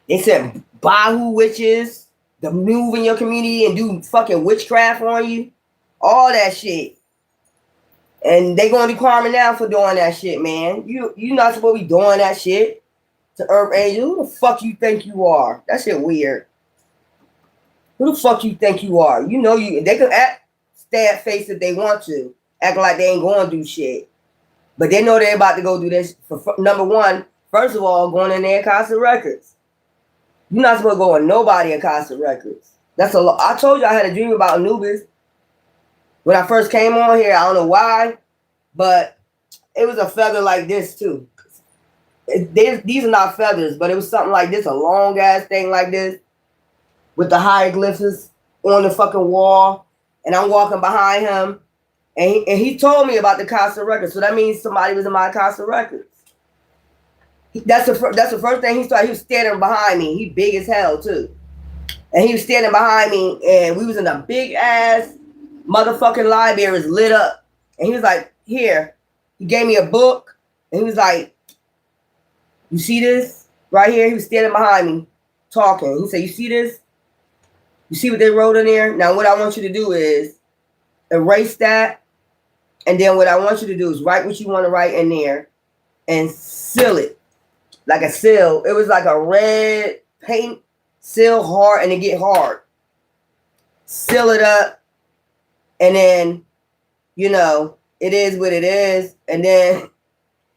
They said Bahu witches to move in your community and do fucking witchcraft on you. All that shit. And they gonna do karma now for doing that shit, man. You not supposed to be doing that shit to Earth Angel. Who the fuck you think you are? That shit weird. Who the fuck you think you are? You know they can stab face if they want to. Act like they ain't gonna do shit. But they know they're about to go do this. For number one, first of all, going in there Acosta Records. You're not supposed to go on nobody Acosta Records. That's a lot. I told you I had a dream about Anubis. When I first came on here, I don't know why, but it was a feather like this too. These are not feathers, but it was something like this, a long ass thing like this, with the hieroglyphs on the fucking wall. And I'm walking behind him, and he told me about the Acosta Records. So that means somebody was in my Acosta Records. That's the first thing he started. He was standing behind me. He big as hell too, and he was standing behind me. And we was in a big ass motherfucking library, was lit up. And he was like, "Here." He gave me a book, and he was like, "You see this right here?" He was standing behind me, talking. He said, "You see this? You see what they wrote in there? Now, what I want you to do is erase that, and then what I want you to do is write what you want to write in there, and seal it." Like a seal. It was like a red paint seal hard and it get hard. Seal it up. And then, it is what it is. And then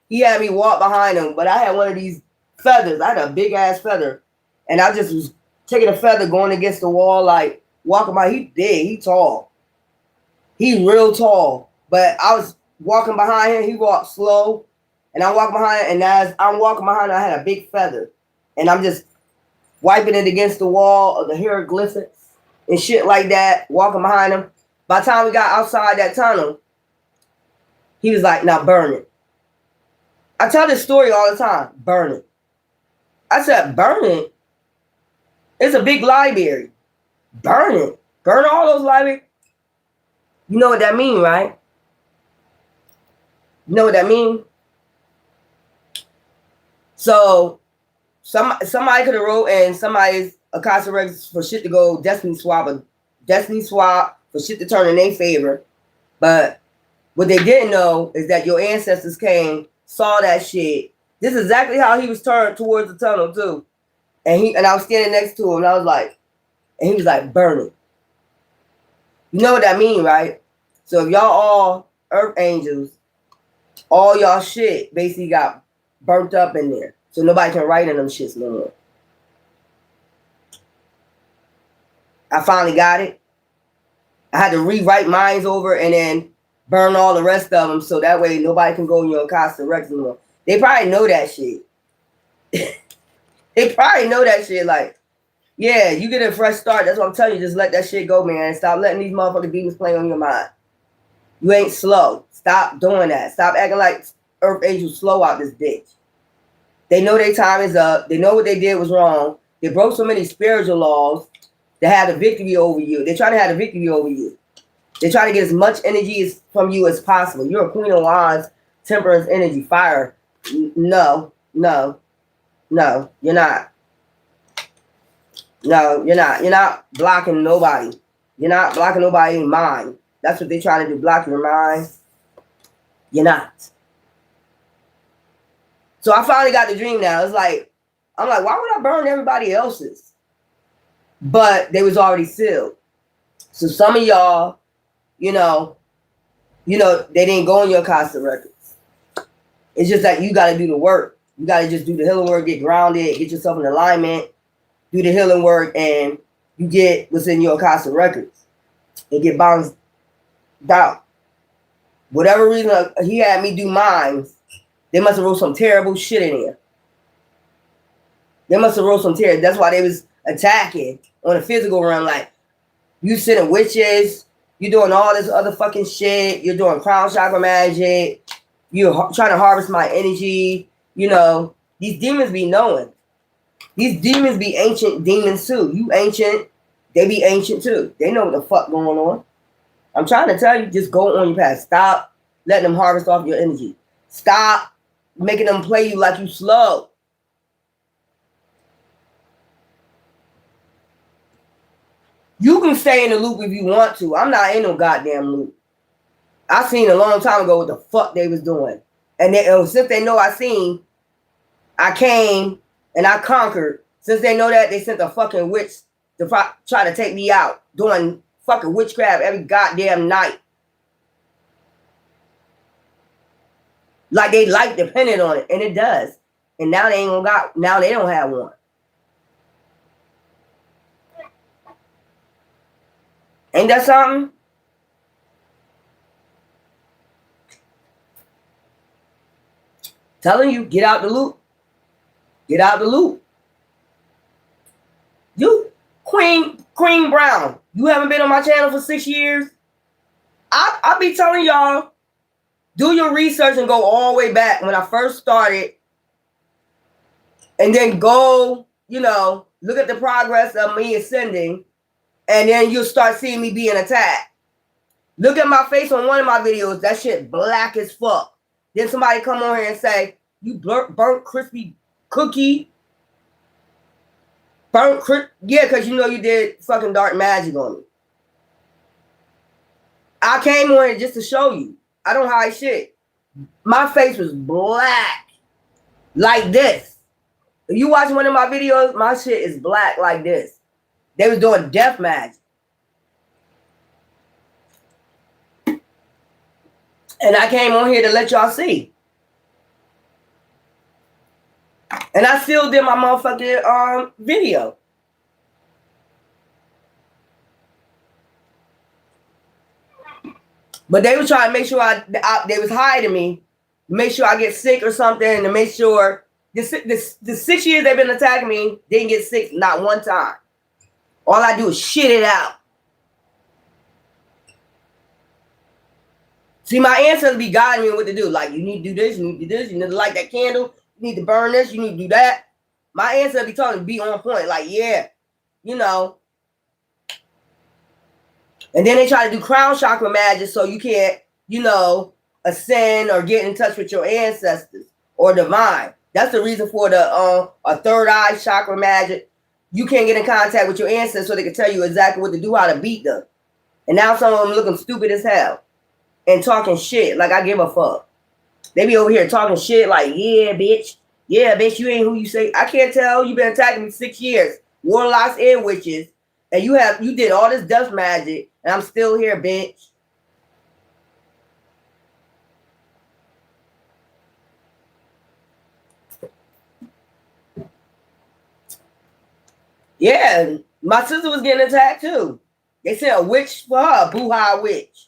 he had me walk behind him. But I had one of these feathers. I had a big ass feather. And I just was taking a feather going against the wall like walking by. He big, he tall. He real tall. But I was walking behind him. He walked slow. And I'm walking behind, and as I'm walking behind, I had a big feather. And I'm just wiping it against the wall of the hieroglyphics and shit like that, walking behind him. By the time we got outside that tunnel, he was like, now burn it. I tell this story all the time, burn it. I said, burn it? It's a big library. Burn it. Burn all those libraries. You know what that mean, right? You know what that mean? So somebody could have wrote and somebody's Akasha records for shit to go Destiny swap for shit to turn in their favor. But what they didn't know is that your ancestors came, saw that shit. This is exactly how he was turned towards the tunnel too. And I was standing next to him and I was like, and he was like, burn it. You know what that mean, right? So if y'all all earth angels, all y'all shit basically got burnt up in there. So nobody can write in them shits no more. I finally got it. I had to rewrite mines over and then burn all the rest of them so that way nobody can go in your Akasha records anymore. They probably know that shit. They probably know that shit. Like, yeah, you get a fresh start. That's what I'm telling you. Just let that shit go, man. Stop letting these motherfucking demons play on your mind. You ain't slow. Stop doing that. Stop acting like earth angels slow out this bitch. They know their time is up. They know what they did was wrong. They broke so many spiritual laws to have the victory over you. They're trying to have the victory over you. They're trying to get as much energy from you as possible. You're a Queen of Wands, temperance energy, fire. No, you're not. No, you're not. You're not blocking nobody. You're not blocking nobody's mind. That's what they're trying to do, block your mind. You're not. So I finally got the dream now. It's like, I'm like, why would I burn everybody else's? But they was already sealed. So some of y'all, you know, they didn't go on your Akasha records. It's just that you got to do the work. You got to just do the healing work, get grounded, get yourself in alignment, do the healing work, and you get what's in your Akasha records and get bounced down. Whatever reason he had me do mine, they must have wrote some terrible shit in there. They must have wrote some terrible. That's why they was attacking on the physical realm. Like, you sending witches, you doing all this other fucking shit, you're doing crown chakra magic, you're trying to harvest my energy. You know, these demons be knowing. These demons be ancient demons too. You ancient, they be ancient too. They know what the fuck going on. I'm trying to tell you, just go on your path. Stop letting them harvest off your energy. Stop making them play you like you slow. You can stay in the loop if you want to. I'm not in no goddamn loop. I seen a long time ago what the fuck they was doing. And since they know I came and I conquered. Since they know that, they sent a fucking witch to try to take me out. Doing fucking witchcraft every goddamn night. Like they life depended on it. And it does. And now they now they don't have one. Ain't that something? Telling you, get out the loop. Get out the loop. You, Queen Brown, you haven't been on my channel for 6 years. I'll be telling y'all, do your research and go all the way back when I first started. And then go, look at the progress of me ascending. And then you'll start seeing me being attacked. Look at my face on one of my videos. That shit black as fuck. Then somebody come on here and say, you burnt crispy cookie. Yeah, because you did fucking dark magic on me. I came on here just to show you. I don't hide shit. My face was black. Like this. If you watch one of my videos, my shit is black like this. They was doing death magic. And I came on here to let y'all see. And I still did my motherfucking video. But they were trying to make sure they was hiding me, make sure I get sick or something, and to make sure the 6 years they've been attacking me, didn't get sick not one time. All I do is shit it out. See, my ancestors be guiding me what to do. Like, you need to do this, you need to do this, you need to light that candle, you need to burn this, you need to do that. My ancestors be telling me to be on point. Like, yeah, you know. And then they try to do crown chakra magic so you can't, you know, ascend or get in touch with your ancestors or divine. That's the reason for the a third eye chakra magic. You can't get in contact with your ancestors so they can tell you exactly what to do, how to beat them. And now some of them looking stupid as hell and talking shit like I give a fuck. They be over here talking shit like, yeah, bitch, you ain't who you say. I can't tell. You been attacking me 6 years, warlocks and witches, and you did all this dust magic, and I'm still here, bitch. Yeah, my sister was getting attacked too. They said a witch for her, boo-ha witch.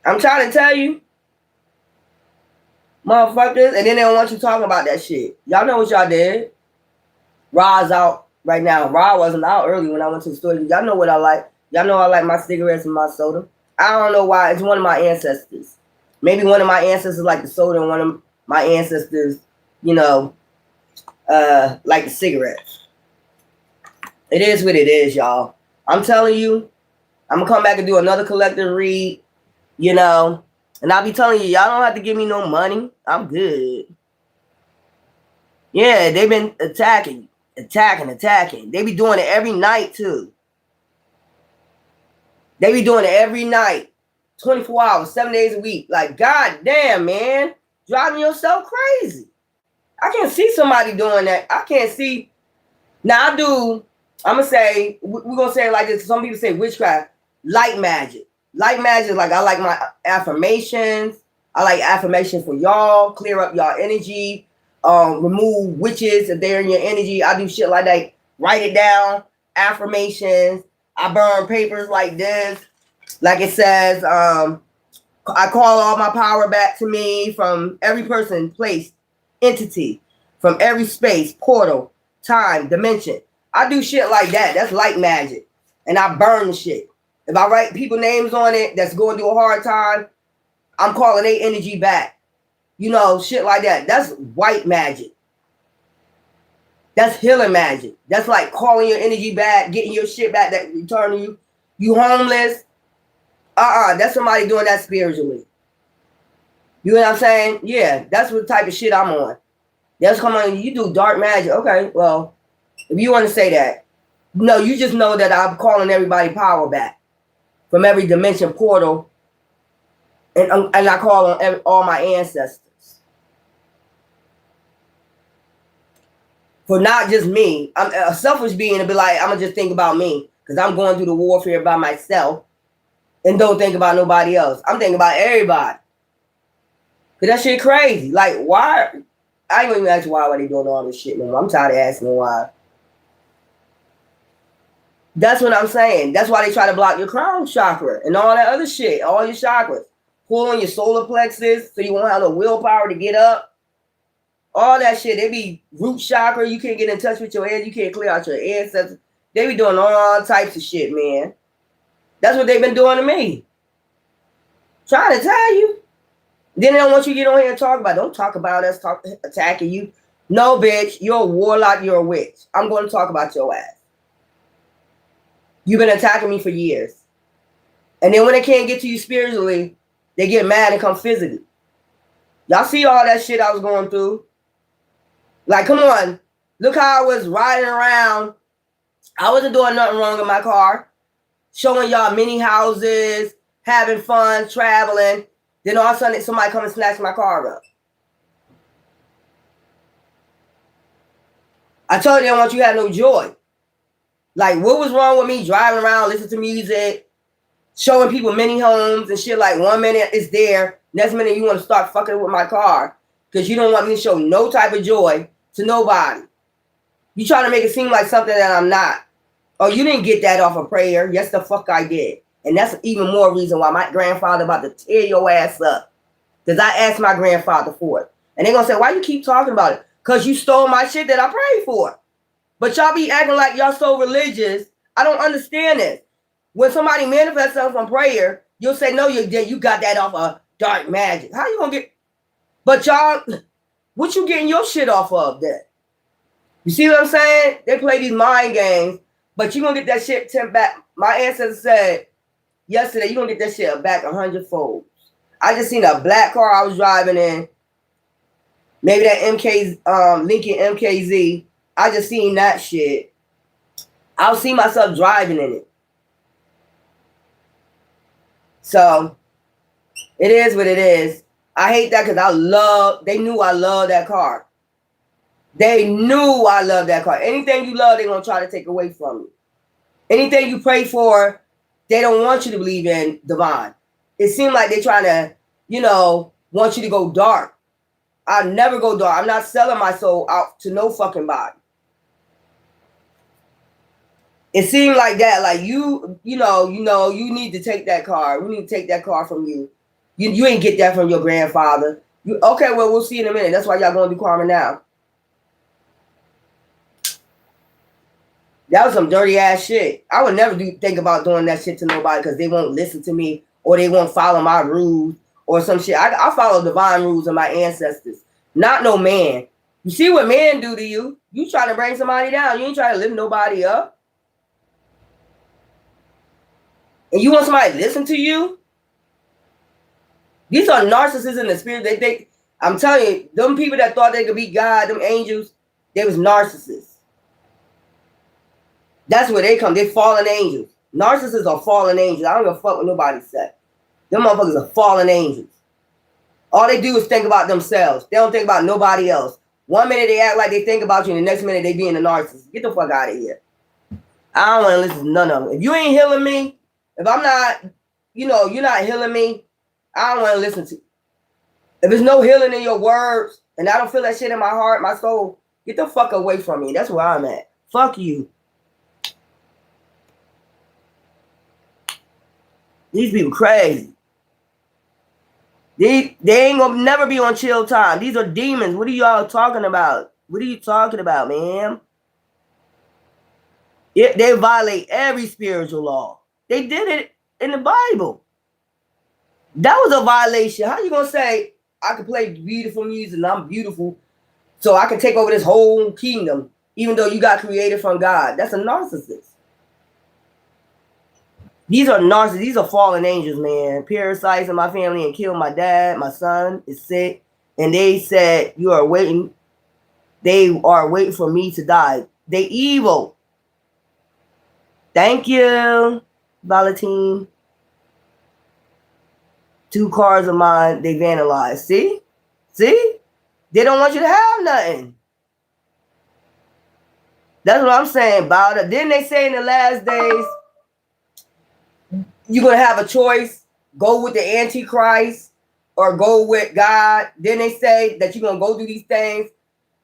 I'm trying to tell you, motherfuckers, and then they don't want you talking about that shit. Y'all know what y'all did. Ra's out right now. Ra wasn't out early when I went to the store. Y'all know what I like. Y'all know I like my cigarettes and my soda. I don't know why. It's one of my ancestors. Maybe one of my ancestors like the soda and one of my ancestors, you know, like the cigarettes. It is what it is, y'all. I'm telling you, I'm going to come back and do another collective read, you know, and I'll be telling you, y'all don't have to give me no money. I'm good. Yeah, they've been attacking. They be doing it every night, too. They be doing it every night, 24 hours, 7 days a week. Like, god damn, man. Driving yourself crazy. I can't see somebody doing that. I can't see. Now, I do. I'm going to say, we're going to say it like this. Some people say witchcraft. Light magic. Light magic, like I like my affirmations. I like affirmations for y'all. Clear up y'all energy. Remove witches if they're in your energy. I do shit like that. Write it down. Affirmations. I burn papers like this. Like it says, I call all my power back to me from every person, place, entity, from every space, portal, time, dimension. I do shit like that. That's light magic. And I burn the shit. If I write people names on it that's going through a hard time, I'm calling their energy back. You know, shit like that. That's white magic. That's healing magic. That's like calling your energy back, getting your shit back that returning you. You homeless. That's somebody doing that spiritually. You know what I'm saying? Yeah, that's what type of shit I'm on. That's come on, you do dark magic. Okay, well, if you want to say that. No, you just know that I'm calling everybody power back from every dimension portal. And I call on all my ancestors. For not just me. I'm a selfish being to be like, I'm going to just think about me. Because I'm going through the warfare by myself. And don't think about nobody else. I'm thinking about everybody. Because that shit crazy. Like, why? I ain't even ask why they doing all this shit no more. I'm tired of asking why. That's what I'm saying. That's why they try to block your crown chakra and all that other shit. All your chakras. Pull on your solar plexus so you won't have the willpower to get up. All that shit. They be root chakra. You can't get in touch with your head. You can't clear out your ancestors. They be doing all types of shit, man. That's what they've been doing to me. Trying to tell you. Then they don't want you to get on here and talk about it. Don't talk about us attacking you. No, bitch. You're a warlock. You're a witch. I'm going to talk about your ass. You've been attacking me for years. And then when they can't get to you spiritually, they get mad and come physically. Y'all see all that shit I was going through? Like, come on. Look how I was riding around. I wasn't doing nothing wrong in my car. Showing y'all mini houses, having fun, traveling. Then all of a sudden, somebody come and snatch my car up. I told you I want you to have no joy. Like, what was wrong with me driving around, listening to music, showing people mini homes and shit? Like, 1 minute it's there, next minute you want to start fucking with my car because you don't want me to show no type of joy to nobody. You trying to make it seem like something that I'm not. Oh, you didn't get that off of prayer. Yes, the fuck I did. And that's even more reason why my grandfather about to tear your ass up. Because I asked my grandfather for it. And they're going to say, why you keep talking about it? Because you stole my shit that I prayed for. But y'all be acting like y'all so religious. I don't understand this. When somebody manifests something from prayer, you'll say, no, you got that off of dark magic. How you going to get... But y'all, what you getting your shit off of then? You see what I'm saying? They play these mind games, but you going to get that shit 10 back. My ancestor said yesterday, you're going to get that shit back 100-fold. I just seen a black car I was driving in. Maybe that Lincoln MKZ. I just seen that shit. I'll see myself driving in it. So it is what it is. I hate that because they knew I love that car. They knew I love that car. Anything you love, they're going to try to take away from you. Anything you pray for, they don't want you to believe in divine. It seems like they're trying to, want you to go dark. I never go dark. I'm not selling my soul out to no fucking body. It seemed like that, like you need to take that car. We need to take that car from you. You ain't get that from your grandfather. Okay, well, we'll see in a minute. That's why y'all going to do karma now. That was some dirty ass shit. I would never think about doing that shit to nobody because they won't listen to me or they won't follow my rules or some shit. I follow divine rules of my ancestors, not no man. You see what men do to you? You trying to bring somebody down. You ain't trying to lift nobody up. And you want somebody to listen to you? These are narcissists in the spirit. I'm telling you, them people that thought they could be God, them angels, they was narcissists. That's where they come. They're fallen angels. Narcissists are fallen angels. I don't give a fuck what nobody said. Them motherfuckers are fallen angels. All they do is think about themselves. They don't think about nobody else. 1 minute they act like they think about you, and the next minute they being a narcissist. Get the fuck out of here. I don't want to listen to none of them. If you ain't healing me, if I'm not, you're not healing me, I don't want to listen to you. If there's no healing in your words, and I don't feel that shit in my heart, my soul, get the fuck away from me. That's where I'm at. Fuck you. These people crazy. They ain't gonna never be on chill time. These are demons. What are y'all talking about? What are you talking about, man? They violate every spiritual law. They did it in the Bible. That was a violation. How you gonna say I can play beautiful music and I'm beautiful, so I can take over this whole kingdom, even though you got created from God? That's a narcissist. These are narcissists. These are fallen angels, man. Parasites in my family and killed my dad. My son is sick. And they said, you are waiting. They are waiting for me to die. They evil. Thank you, Valentine. 2 cars of mine, they vandalized. See? See? They don't want you to have nothing. That's what I'm saying about it. Didn't they say in the last days, you're going to have a choice, go with the Antichrist or go with God? Then they say that you're going to go do these things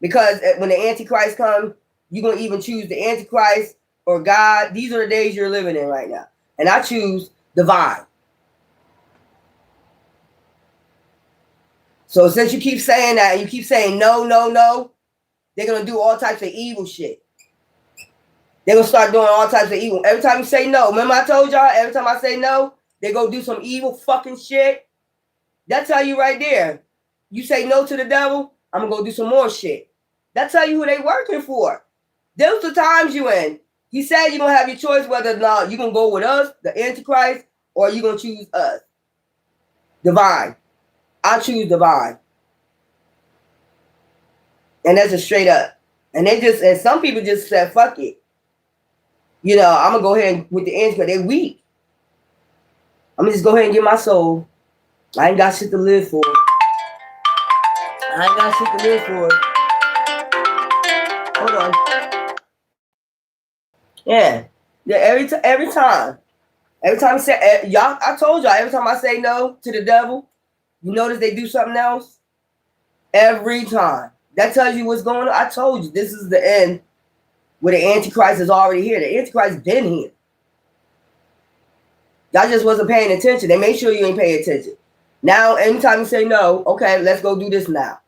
because when the Antichrist comes, you're going to even choose the Antichrist or God. These are the days you're living in right now. And I choose divine. So since you keep saying that and you keep saying no, no, no, they're going to do all types of evil shit. They're going to start doing all types of evil. Every time you say no, remember I told y'all, every time I say no, they go do some evil fucking shit. That tell you right there. You say no to the devil, I'm going to go do some more shit. That tell you who they working for. Those are the times you in. He said you're going to have your choice whether or not you're going to go with us, the Antichrist, or you're going to choose us. Divine. I choose divine. And that's just straight up. And some people just said, fuck it. I'm going to go ahead with the Antichrist. They're weak. I'm going to just go ahead and get my soul. I ain't got shit to live for. Hold on. Yeah. Every time. Every time I say, y'all, I told y'all, every time I say no to the devil, you notice they do something else? Every time. That tells you what's going on. I told you, this is the end where the Antichrist is already here. The Antichrist been here. Y'all just wasn't paying attention. They made sure you ain't paying attention. Now, anytime you say no, okay, let's go do this now.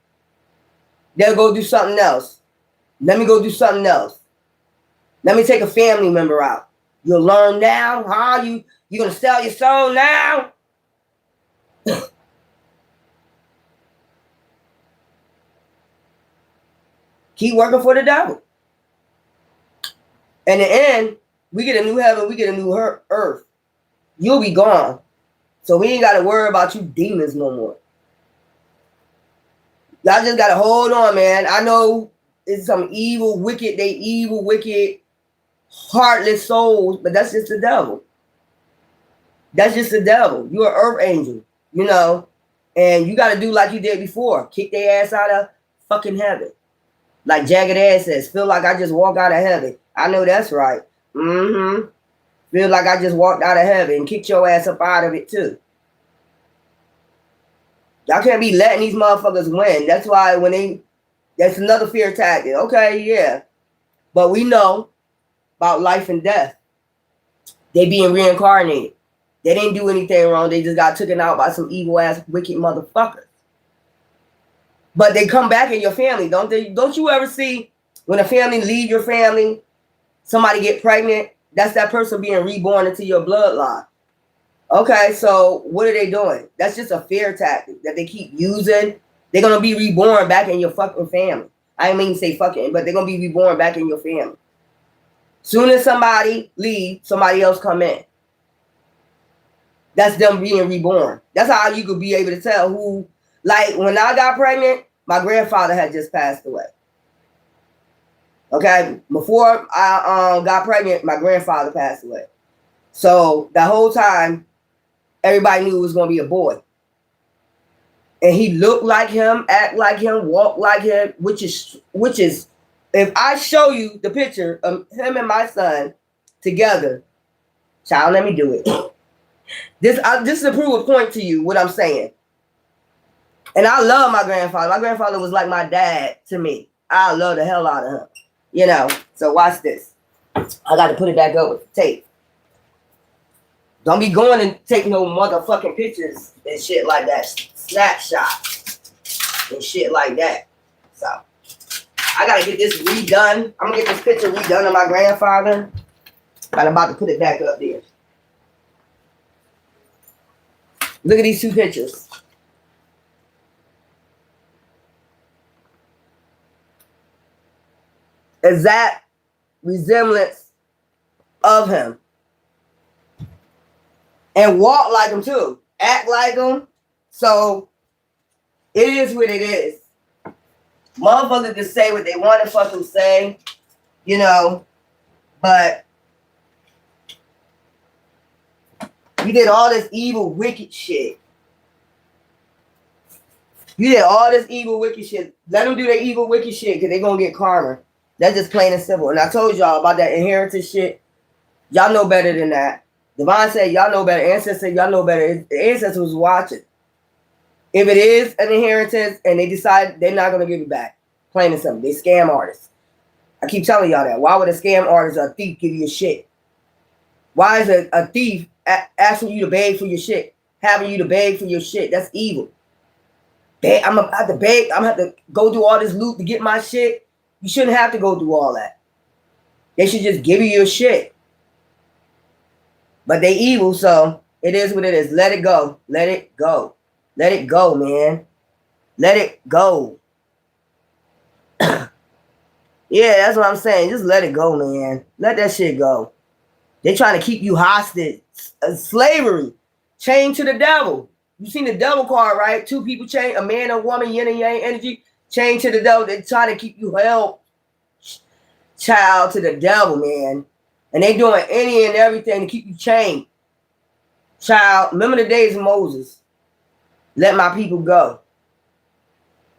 They'll go do something else. Let me go do something else. Let me take a family member out. You'll learn now, huh? You gonna sell your soul now? Keep working for the devil. In the end, we get a new heaven, we get a new earth. You'll be gone. So we ain't got to worry about you demons no more. Y'all just got to hold on, man. I know it's some evil, wicked, heartless souls, but that's just the devil. That's just the devil. You're an earth angel, you know, and you got to do like you did before. Kick their ass out of fucking heaven. Like Jagged Ass says, feel like I just walked out of heaven. I know that's right. Mm-hmm. Feel like I just walked out of heaven and kicked your ass up out of it too. Y'all can't be letting these motherfuckers win. That's why that's another fear tactic. Okay, yeah. But we know about life and death. They being reincarnated. They didn't do anything wrong. They just got taken out by some evil ass wicked motherfuckers. But they come back in your family, don't they? Don't you ever see when a family leave your family, somebody get pregnant, that's that person being reborn into your bloodline. Okay, so what are they doing? That's just a fear tactic that they keep using. They're going to be reborn back in your fucking family. I didn't mean to say fucking, but they're going to be reborn back in your family. Soon as somebody leaves, somebody else come in. That's them being reborn. That's how you could be able to tell who. Like when I got pregnant, my grandfather had just passed away. Okay, before I got pregnant, my grandfather passed away. So the whole time, everybody knew it was going to be a boy. And he looked like him, act like him, walk like him, which is, if I show you the picture of him and my son together, child, let me do it. This is to prove a point to you, what I'm saying. And I love my grandfather. My grandfather was like my dad to me. I love the hell out of him. You know, so watch this. I got to put it back up with the tape. Don't be going and take no motherfucking pictures and shit like that. Snapshots and shit like that. So, I got to get this redone. I'm going to get this picture redone of my grandfather. And I'm about to put it back up there. Look at these two pictures. Exact resemblance of him. And walk like him too. Act like him. So it is what it is. Motherfuckers can say what they want to fucking say, you know, but you did all this evil, wicked shit. You did all this evil, wicked shit. Let them do their evil, wicked shit because they're going to get karma. That's just plain and simple. And I told y'all about that inheritance shit. Y'all know better than that. Divine said, y'all know better. Ancestor said, y'all know better. The ancestor was watching. If it is an inheritance and they decide they're not going to give it back, plain and simple. They scam artists. I keep telling y'all that. Why would a scam artist or a thief give you shit? Why is a thief asking you to beg for your shit? Having you to beg for your shit? That's evil. I'm going to have to beg. I'm going to have to go do all this loot to get my shit. You shouldn't have to go through all that. They should just give you your shit. But they evil, so it is what it is. Let it go. Let it go. Let it go, man. Let it go. Yeah, that's what I'm saying. Just let it go, man. Let that shit go. They're trying to keep you hostage. Slavery. Chained to the devil. You seen the devil card, right? Two people chained, a man and a woman, yin and yang energy, chained to the devil. They're trying to keep you held, child, to the devil, man. And they doing any and everything to keep you chained. Child, remember the days of Moses. Let my people go.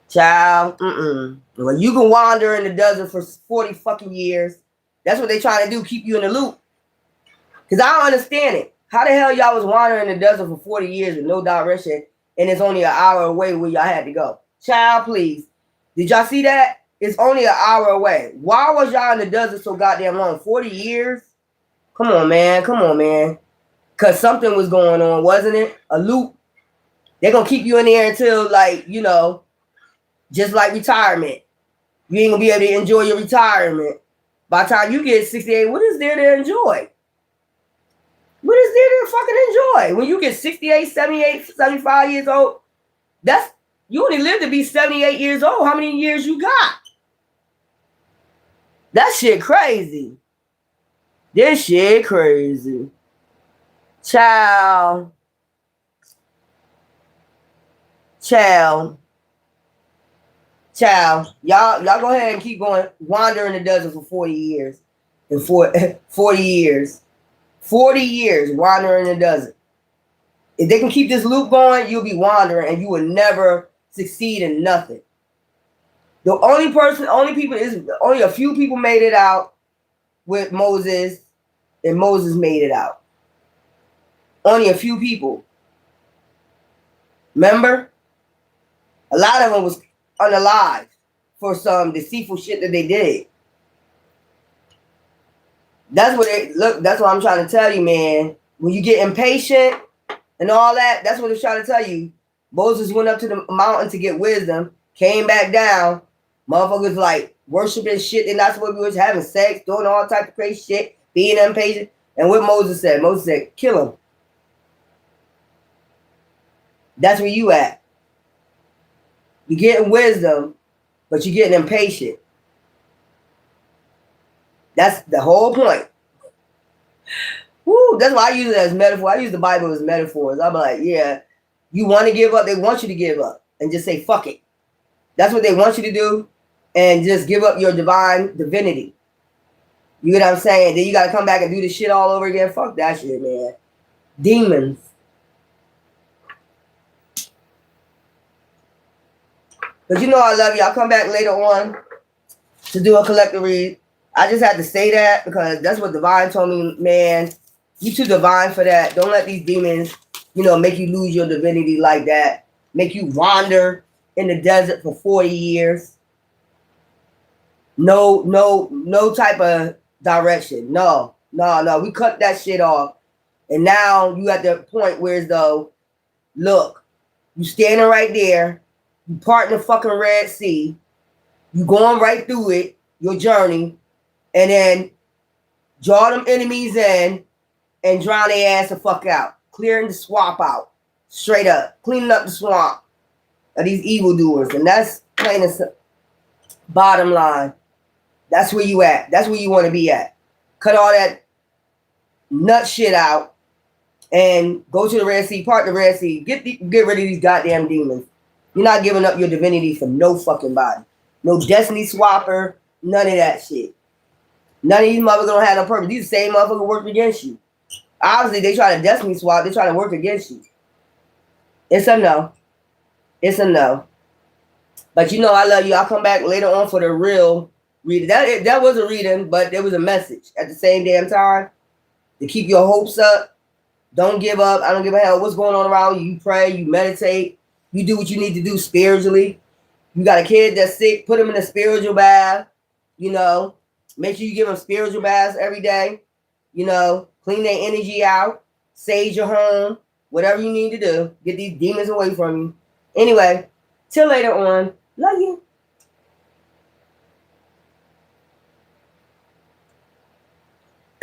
Child, Well, you can wander in the desert for 40 fucking years. That's what they trying to do, keep you in the loop. Because I don't understand it. How the hell y'all was wandering in the desert for 40 years with no direction and it's only an hour away where y'all had to go? Child, please. Did y'all see that? It's only an hour away. Why was y'all in the desert so goddamn long? 40 years? Come on, man. Come on, man. Because something was going on, wasn't it? A loop. They're going to keep you in there until, like, you know, just like retirement. You ain't going to be able to enjoy your retirement. By the time you get 68, what is there to enjoy? What is there to fucking enjoy? When you get 68, 78, 75 years old, you only live to be 78 years old. How many years you got? That shit crazy. This shit crazy. Child. Y'all go ahead and keep going. Wander in the desert for 40 years. And 40 years. 40 years wandering in the desert. If they can keep this loop going, you'll be wandering and you will never succeed in nothing. The only a few people made it out with Moses, and Moses made it out. Only a few people. Remember? A lot of them was unalive for some deceitful shit that they did. That's what I'm trying to tell you, man. When you get impatient and all that, that's what it's trying to tell you. Moses went up to the mountain to get wisdom, came back down. Motherfuckers like worshiping shit they're not supposed to be, having sex, doing all types of crazy shit, being impatient. And what Moses said, kill him. That's where you at. You're getting wisdom, but you're getting impatient. That's the whole point. Woo, that's why I use it as metaphor. I use the Bible as metaphors. I'm like, yeah, you want to give up, they want you to give up and just say, fuck it. That's what they want you to do. And just give up your divine divinity. You know what I'm saying? Then you got to come back and do this shit all over again. Fuck that shit, man. Demons. But you know I love you. I'll come back later on to do a collective read. I just had to say that because that's what Divine told me, man. You too divine for that. Don't let these demons, make you lose your divinity like that. Make you wander in the desert for 40 years. No type of direction. No. We cut that shit off. And now you at the point where as though, look, you standing right there. You parting the fucking Red Sea. You going right through it, your journey. And then draw them enemies in and drown their ass the fuck out. Clearing the swamp out. Straight up. Cleaning up the swamp of these evildoers. And that's plain and bottom line. That's where you at. That's where you want to be at. Cut all that nut shit out and go to the Red Sea, part the Red Sea. Get rid of these goddamn demons. You're not giving up your divinity for no fucking body. No destiny swapper. None of that shit. None of these motherfuckers don't have no purpose. These same motherfuckers work against you. Obviously, they try to destiny swap. They try to work against you. It's a no. It's a no. But I love you. I'll come back later on for the real reading. That was a reading, but there was a message at the same damn time to keep your hopes up. Don't give up. I don't give a hell what's going on around you. You pray. You meditate. You do what you need to do spiritually. You got a kid that's sick. Put him in a spiritual bath. Make sure you give them spiritual baths every day. Clean their energy out. Sage your home. Whatever you need to do. Get these demons away from you. Anyway, till later on. Love you.